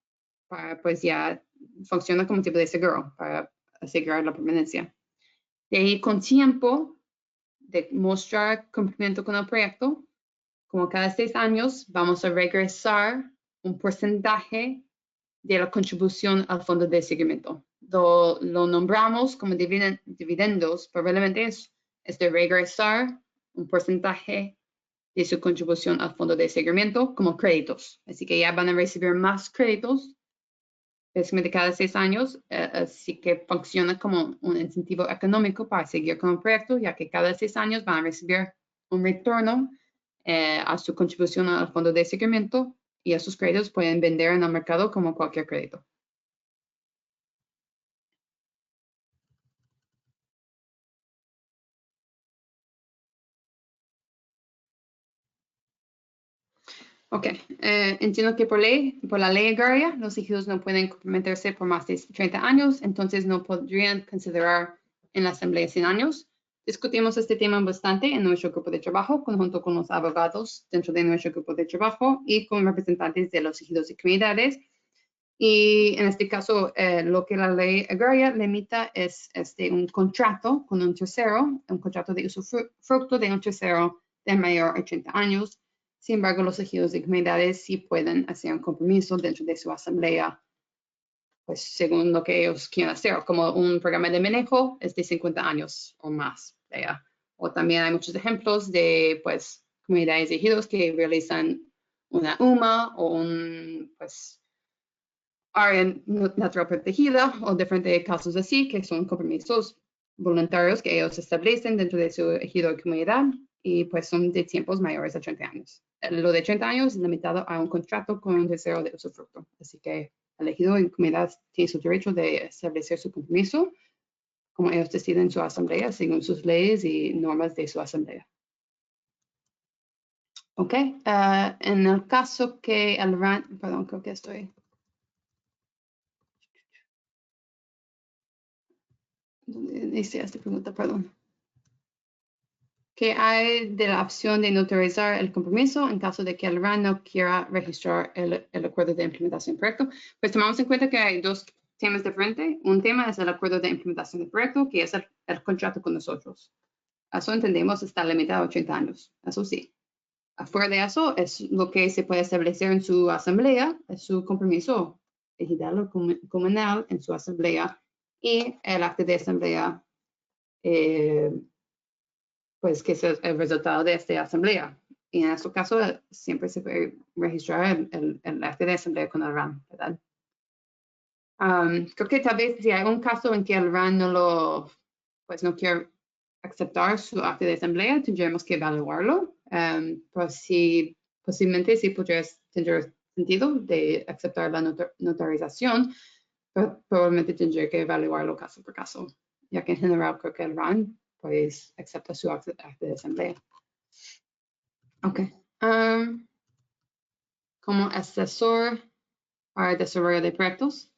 S1: para pues ya funciona como tipo de seguro para asegurar la permanencia. De ahí con tiempo de mostrar cumplimiento con el proyecto, como cada 6 años vamos a regresar un porcentaje de la contribución al fondo de seguimiento. Lo nombramos como dividendos, probablemente es de regresar un porcentaje de su contribución al fondo de seguimiento como créditos. Así que ya van a recibir más créditos de cada 6 años, así que funciona como un incentivo económico para seguir con el proyecto, ya que cada 6 años van a recibir un retorno a su contribución al fondo de seguimiento y esos créditos pueden vender en el mercado como cualquier crédito. Ok, entiendo que por la ley agraria, los ejidos no pueden comprometerse por más de 30 años, entonces no podrían considerar en la asamblea 100 años. Discutimos este tema bastante en nuestro grupo de trabajo, conjunto con los abogados dentro de nuestro grupo de trabajo y con representantes de los ejidos y comunidades. Y en este caso, lo que la ley agraria limita es un contrato con un tercero, un contrato de usufructo de un tercero de mayor a 30 años. Sin embargo, los ejidos y comunidades sí pueden hacer un compromiso dentro de su asamblea, pues según lo que ellos quieran hacer, como un programa de manejo es de 50 años o más. O también hay muchos ejemplos de pues comunidades y ejidos que realizan una UMA o un pues área natural protegida o diferentes casos así que son compromisos voluntarios que ellos establecen dentro de su ejido y comunidad y pues son de tiempos mayores a 30 años. Lo de 30 años es limitado a un contrato con un tercero de usufructo. Así que el ejido en comunidad tiene su derecho de establecer su compromiso como ellos deciden su asamblea según sus leyes y normas de su asamblea. Ok, en el caso que el RAN, perdón, creo que estoy. ¿Dónde hice esta pregunta? Perdón. ¿Qué hay de la opción de notarizar el compromiso en caso de que el RAN no quiera registrar el acuerdo de implementación del proyecto? Pues tomamos en cuenta que hay dos temas diferentes. Un tema es el acuerdo de implementación del proyecto, que es el contrato con nosotros. Eso entendemos está limitado a 80 años, eso sí. Afuera de eso es lo que se puede establecer en su asamblea, es su compromiso ejidal o comunal en su asamblea y el acta de asamblea, pues que es el resultado de esta asamblea. Y en este caso siempre se puede registrar el acta de asamblea con el RAN, ¿verdad? Creo que tal vez si hay un caso en que el RAN pues no quiere aceptar su acta de asamblea, tendremos que evaluarlo. Pues sí, posiblemente sí podría tener sentido de aceptar la notarización, pero probablemente tendría que evaluarlo caso por caso, ya que en general creo que el RAN pues acepta su acta de asamblea. Ok. Como asesor para desarrollo de proyectos,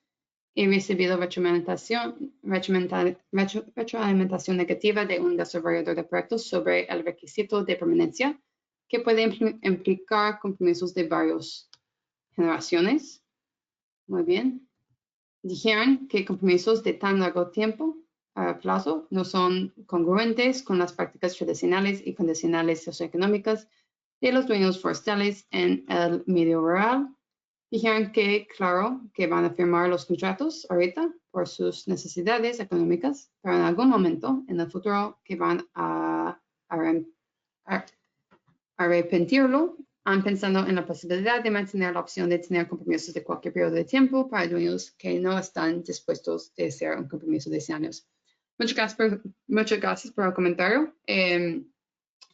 S1: he recibido retroalimentación negativa de un desarrollador de proyectos sobre el requisito de permanencia que puede implicar compromisos de varias generaciones. Muy bien. Dijeron que compromisos de tan largo tiempo a plazo no son congruentes con las prácticas tradicionales y condicionales socioeconómicas de los dueños forestales en el medio rural. Dijeron que, claro, que van a firmar los contratos ahorita por sus necesidades económicas, pero en algún momento en el futuro que van a arrepentirlo, han pensado en la posibilidad de mantener la opción de tener compromisos de cualquier periodo de tiempo para dueños que no están dispuestos a hacer un compromiso de 100 años. Muchas gracias por el comentario.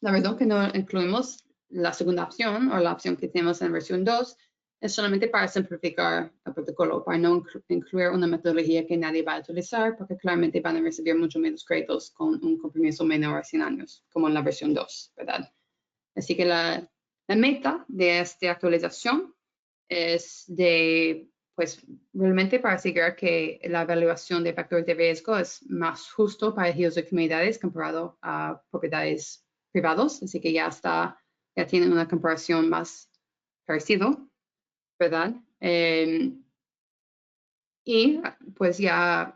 S1: La razón que no incluimos la segunda opción o la opción que tenemos en versión 2 es solamente para simplificar el protocolo, para no incluir una metodología que nadie va a utilizar, porque claramente van a recibir mucho menos créditos con un compromiso menor a 100 años, como en la versión 2, ¿verdad? Así que la meta de esta actualización es de, pues, realmente para asegurar que la evaluación de factores de riesgo es más justo para ejidos de comunidades comparado a propiedades privados. Así que ya tienen una comparación más parecida, ¿verdad? Y pues ya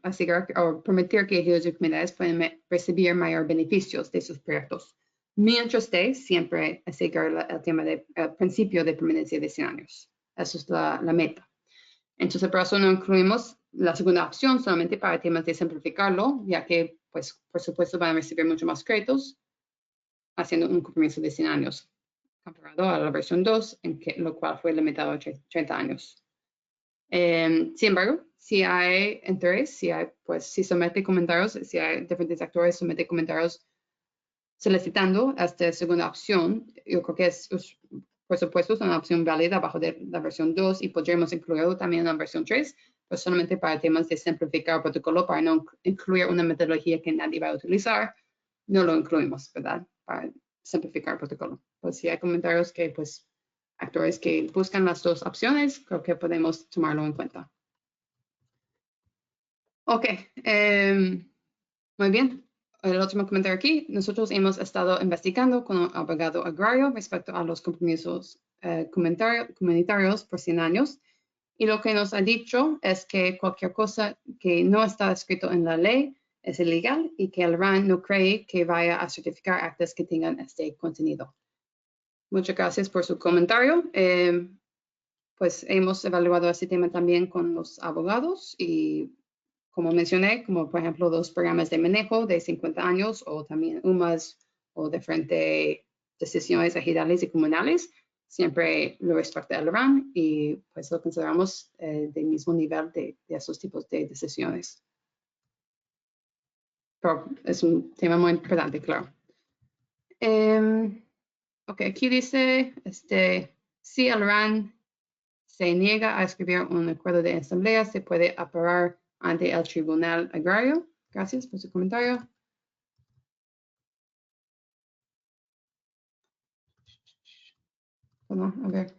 S1: asegurar o permitir que ejidos de comunidades puedan recibir mayor beneficios de sus proyectos, mientras siempre asegurar el tema del principio de permanencia de 100 años. Esa es la meta. Entonces, por eso no incluimos la segunda opción solamente para temas de simplificarlo, ya que, pues, por supuesto, van a recibir mucho más créditos haciendo un compromiso de 100 años, comparado a la versión 2, lo cual fue limitado a 30 años. Sin embargo, si hay interés, si somete comentarios, si hay diferentes actores somete comentarios solicitando esta segunda opción, yo creo que es, por supuesto, es una opción válida bajo de la versión 2 y podríamos incluirlo también en la versión 3, pero solamente para temas de simplificar el protocolo, para no incluir una metodología que nadie va a utilizar, no lo incluimos, ¿verdad? Para simplificar el protocolo. Pues si hay comentarios que, pues, actores que buscan las dos opciones, creo que podemos tomarlo en cuenta. Ok, muy bien. El último comentario aquí, nosotros hemos estado investigando con un abogado agrario respecto a los compromisos comunitarios por 100 años y lo que nos ha dicho es que cualquier cosa que no está escrito en la ley es ilegal y que el RAN no cree que vaya a certificar actas que tengan este contenido. Muchas gracias por su comentario. Pues hemos evaluado este tema también con los abogados y como mencioné, como por ejemplo los programas de manejo de 50 años o también UMAS o diferentes decisiones ejidales y comunales, siempre lo respecta el RAN y pues lo consideramos del mismo nivel de esos tipos de decisiones. Pero es un tema muy importante, claro. Ok, aquí dice, si el RAN se niega a escribir un acuerdo de asamblea, se puede apelar ante el Tribunal Agrario. Gracias por su comentario. Bueno, a ver.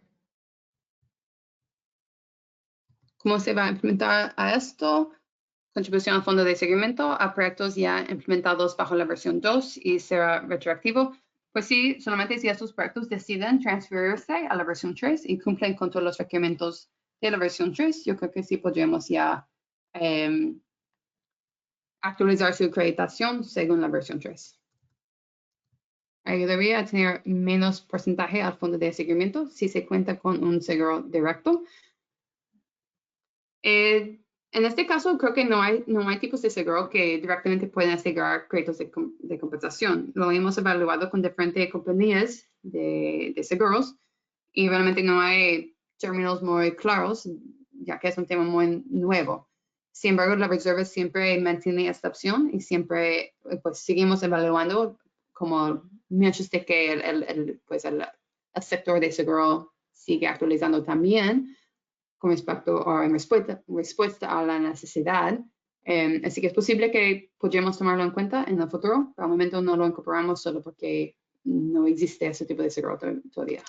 S1: ¿Cómo se va a implementar a esto? Contribución al fondo de seguimiento a proyectos ya implementados bajo la versión 2 y será retroactivo. Pues sí, solamente si estos proyectos deciden transferirse a la versión 3 y cumplen con todos los requerimientos de la versión 3, yo creo que sí podríamos ya actualizar su acreditación según la versión 3. Ayudaría a tener menos porcentaje al fondo de seguimiento si se cuenta con un seguro directo. En este caso, creo que no hay tipos de seguro que directamente pueden asegurar créditos de compensación. Lo hemos evaluado con diferentes compañías de seguros y realmente no hay términos muy claros, ya que es un tema muy nuevo. Sin embargo, la Reserva siempre mantiene esta opción y siempre pues, seguimos evaluando como mientras de que el sector de seguro sigue actualizando también con respecto o en respuesta a la necesidad. Así que es posible que podríamos tomarlo en cuenta en el futuro, pero al momento no lo incorporamos solo porque no existe ese tipo de seguro todavía.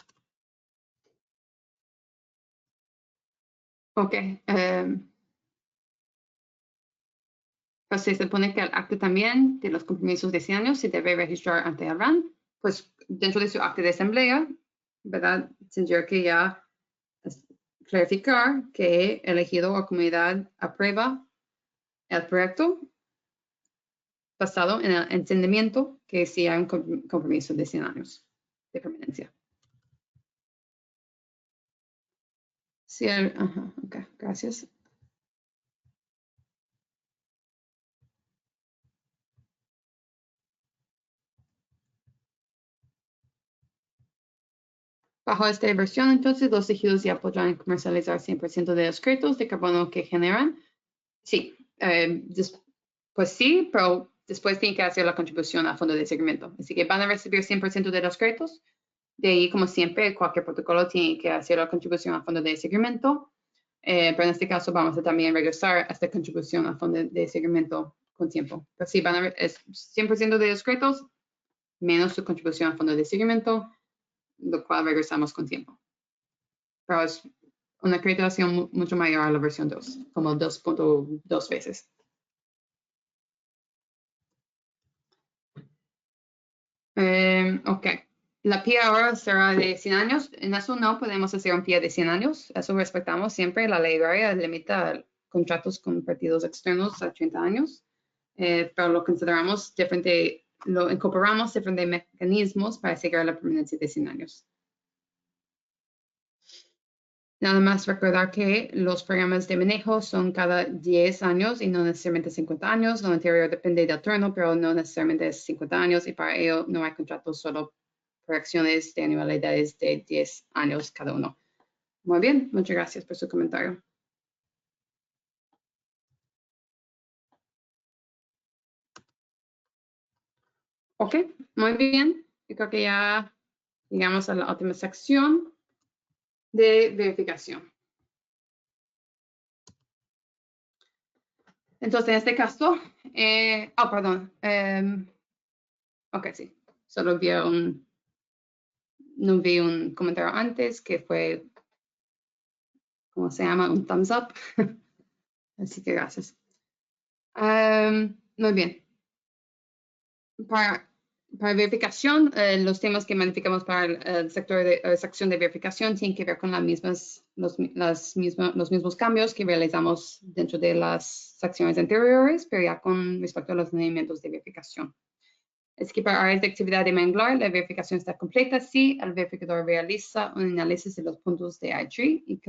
S1: Ok. Pues se supone que el acta también de los compromisos de 100 años se debe registrar ante el RAN. Pues dentro de su acta de asamblea, ¿verdad? Tendría que ya clarificar que el elegido o comunidad aprueba el proyecto basado en el entendimiento que sí hay un compromiso de 100 años de permanencia. Sí, ok, gracias. Bajo esta versión, entonces, los ejidos ya podrán comercializar 100% de los créditos de carbono que generan. Sí, pues sí, pero después tienen que hacer la contribución al fondo de seguimiento. Así que van a recibir 100% de los créditos. De ahí, como siempre, cualquier protocolo tiene que hacer la contribución al fondo de seguimiento. Pero en este caso vamos a también regresar a esta contribución al fondo de seguimiento con tiempo. Pero sí, van a ver, es 100% de los créditos menos su contribución al fondo de seguimiento, lo cual regresamos con tiempo. Pero es una acreditación mucho mayor a la versión 2, como 2.2 veces. Ok, la PIA ahora será de 100 años. En eso no podemos hacer un PIA de 100 años. Eso respetamos siempre. La ley agraria limita contratos con partidos externos a 30 años. Pero lo consideramos diferente, lo incorporamos diferentes mecanismos para asegurar la permanencia de 100 años. Nada más recordar que los programas de manejo son cada 10 años y no necesariamente 50 años. Lo anterior depende del turno, pero no necesariamente es 50 años y para ello no hay contratos, solo por acciones de anualidades de 10 años cada uno. Muy bien, muchas gracias por su comentario. Ok, muy bien. Yo creo que ya llegamos a la última sección de verificación. Entonces, en este caso, perdón. Ok, sí. Solo no vi un comentario antes que fue, ¿cómo se llama? Un thumbs up. Así que gracias. Muy bien. Para verificación, los temas que modificamos para el sector de sección de verificación tienen que ver con los mismos cambios que realizamos dentro de las secciones anteriores, pero ya con respecto a los lineamientos de verificación. Es que para áreas de actividad de manglar, la verificación está completa si el verificador realiza un análisis de los puntos de I3 y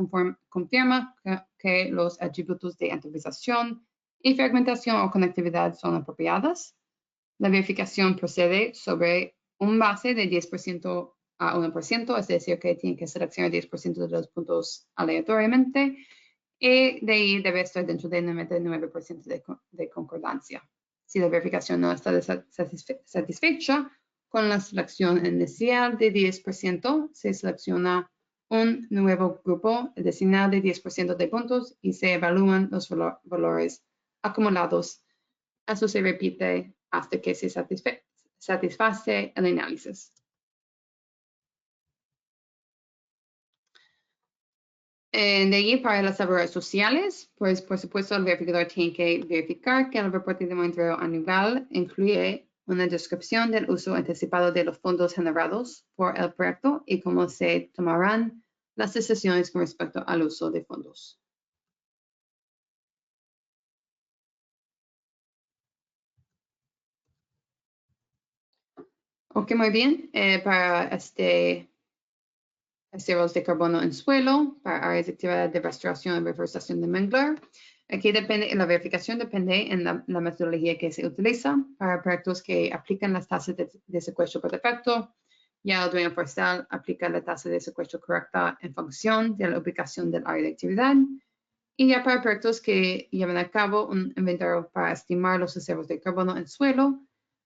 S1: confirma que los atributos de antropización y fragmentación o conectividad son apropiadas. La verificación procede sobre un base de 10% a 1%, es decir, que tiene que seleccionar 10% de los puntos aleatoriamente y de ahí debe estar dentro del 99% de concordancia. Si la verificación no está satisfecha Con la selección inicial de 10%, se selecciona un nuevo grupo adicional de 10% de puntos y se evalúan los valores acumulados. Eso se repite hasta que se satisface el análisis. De allí, para las labores sociales, pues por supuesto el verificador tiene que verificar que el reporte de monitoreo anual incluye una descripción del uso anticipado de los fondos generados por el proyecto y cómo se tomarán las decisiones con respecto al uso de fondos. Ok, muy bien. Para esteros de carbono en suelo, para áreas de actividad de restauración y reforestación de manglar. Aquí depende, la verificación depende en la metodología que se utiliza para proyectos que aplican las tasas de secuestro por defecto. Ya el dueño forestal aplica la tasa de secuestro correcta en función de la ubicación del área de actividad. Y ya para proyectos que llevan a cabo un inventario para estimar los reservos de carbono en suelo,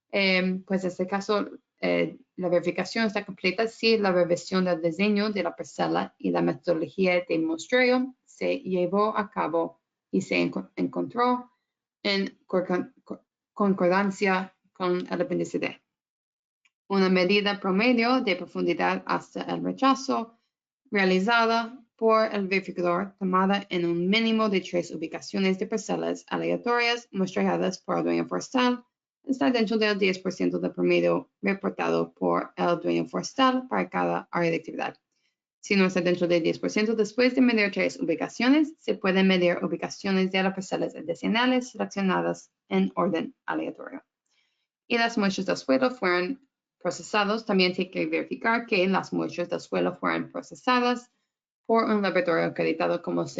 S1: pues en este caso la verificación está completa si la revisión del diseño de la parcela y la metodología de muestreo se llevó a cabo y se encontró en concordancia con el apéndice D. Una medida promedio de profundidad hasta el rechazo realizada por el verificador tomada en un mínimo de 3 ubicaciones de parcelas aleatorias muestreadas por el dueño forestal está dentro del 10% del promedio reportado por el dueño forestal para cada área de actividad. Si no está dentro del 10%, después de medir 3 ubicaciones, se pueden medir ubicaciones de las parcelas adicionales seleccionadas en orden aleatorio. Y las muestras del suelo fueron procesados. También tiene que verificar que las muestras del suelo fueron procesadas por un laboratorio acreditado como es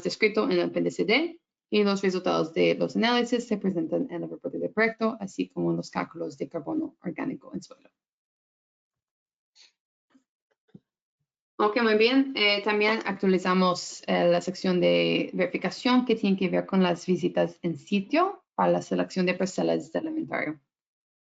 S1: descrito en el apéndice D, y los resultados de los análisis se presentan en el reporte de proyecto, así como los cálculos de carbono orgánico en suelo. Ok, muy bien. También actualizamos la sección de verificación que tiene que ver con las visitas en sitio para la selección de parcelas del inventario.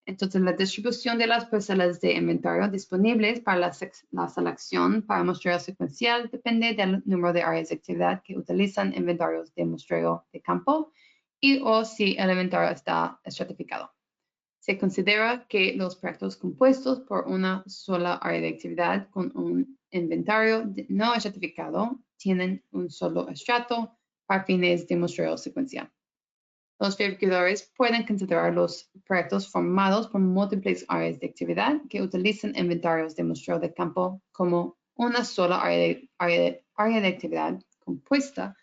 S1: Entonces, la distribución de las parcelas de inventario disponibles para la selección para muestreo secuencial depende del número de áreas de actividad que utilizan inventarios de muestreo de campo y o si el inventario está estratificado. Se considera que los proyectos compuestos por una sola área de actividad con un inventario no estratificado tienen un solo estrato para fines de muestreo secuencial. Los verificadores pueden considerar los proyectos formados por múltiples áreas de actividad que utilizan inventarios de muestreo de campo como una sola área de actividad compuesta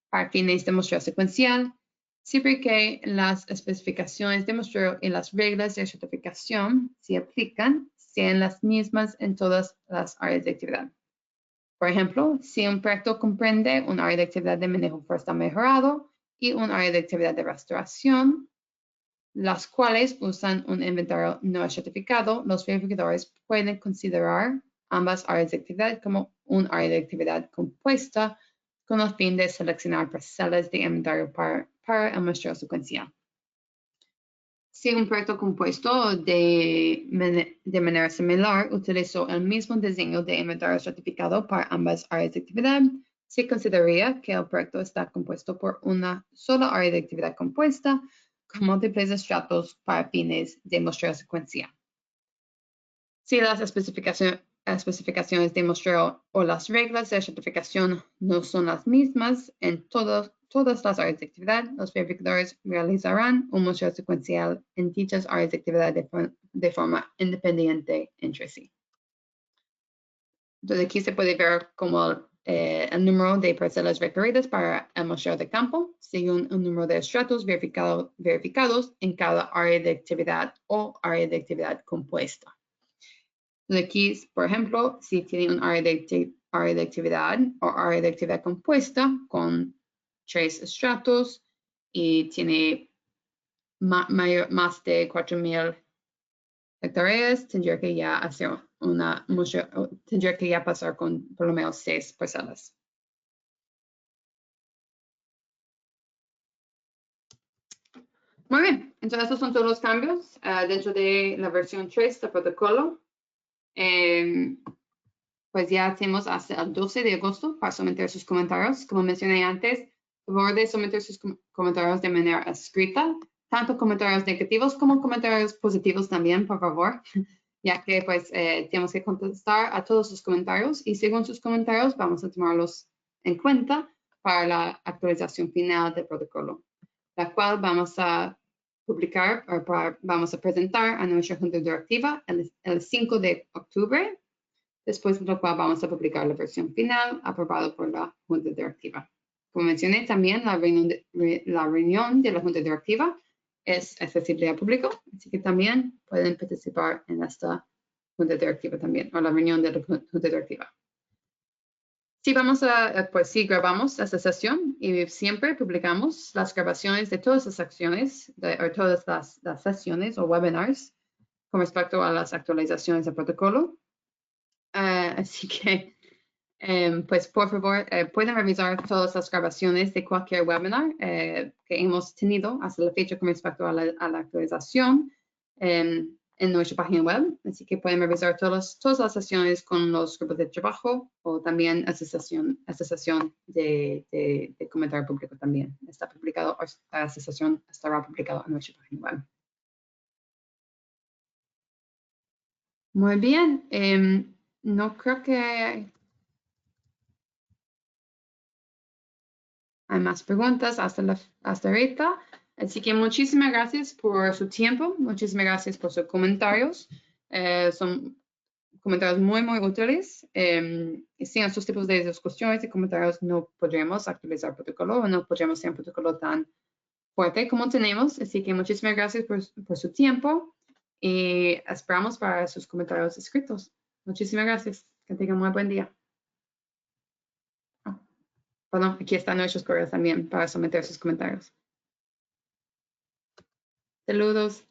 S1: para fines de muestreo secuencial, siempre que las especificaciones de muestreo y las reglas de certificación se aplican sean las mismas en todas las áreas de actividad. Por ejemplo, si un proyecto comprende un área de actividad de manejo forestal mejorado y un área de actividad de restauración, las cuales usan un inventario no certificado, los verificadores pueden considerar ambas áreas de actividad como un área de actividad compuesta con el fin de seleccionar parcelas de inventario para el muestreo secuencial. Si un proyecto compuesto de manera similar utilizó el mismo diseño de inventario certificado para ambas áreas de actividad, se consideraría que el proyecto está compuesto por una sola área de actividad compuesta con múltiples estratos para fines de muestreo secuencial. Si las especificaciones de muestreo o las reglas de certificación no son las mismas en todas las áreas de actividad, los verificadores realizarán un muestreo secuencial en dichas áreas de actividad de forma independiente entre sí. Entonces aquí se puede ver como el número de parcelas requeridas para el muestreo de campo, según un número de estratos verificados en cada área de actividad o área de actividad compuesta. Aquí, por ejemplo, si tiene un área de actividad o área de actividad compuesta con 3 estratos y tiene más de 4,000 hectáreas, tendría que ya hacer tendría que ya pasar con por lo menos 6 parcelas. Muy bien. entonces estos son todos los cambios dentro de la versión 3 del protocolo. Pues ya hacemos hasta el 12 de agosto para someter sus comentarios. Como mencioné antes, por favor de someter sus comentarios de manera escrita, tanto comentarios negativos como comentarios positivos también, por favor, ya que pues tenemos que contestar a todos sus comentarios y según sus comentarios vamos a tomarlos en cuenta para la actualización final del protocolo, la cual vamos a publicar o vamos a presentar a nuestra junta directiva el 5 de octubre, después de lo cual vamos a publicar la versión final aprobada por la junta directiva. Como mencioné también, la reunión de la junta directiva es accesible al público, así que también pueden participar en esta junta directiva también, o la reunión de la junta directiva. Sí, sí grabamos esta sesión y siempre publicamos las grabaciones de todas las acciones, o todas las sesiones o webinars con respecto a las actualizaciones del protocolo. Así que, pues por favor, pueden revisar todas las grabaciones de cualquier webinar que hemos tenido hasta la fecha con respecto a la actualización en nuestra página web. Así que pueden revisar todas las sesiones con los grupos de trabajo o también esta sesión de comentario público también. Está publicado, esta sesión estará publicada en nuestra página web. Muy bien. No creo que hay más preguntas hasta ahorita. Así que muchísimas gracias por su tiempo. Muchísimas gracias por sus comentarios. Son comentarios muy, muy útiles. Sin estos tipos de discusiones y comentarios no podremos actualizar el protocolo o no podremos hacer un protocolo tan fuerte como tenemos. Así que muchísimas gracias por su tiempo y esperamos para sus comentarios escritos. Muchísimas gracias. Que tengan un muy buen día. Perdón, aquí están nuestros correos también para someter sus comentarios. Saludos.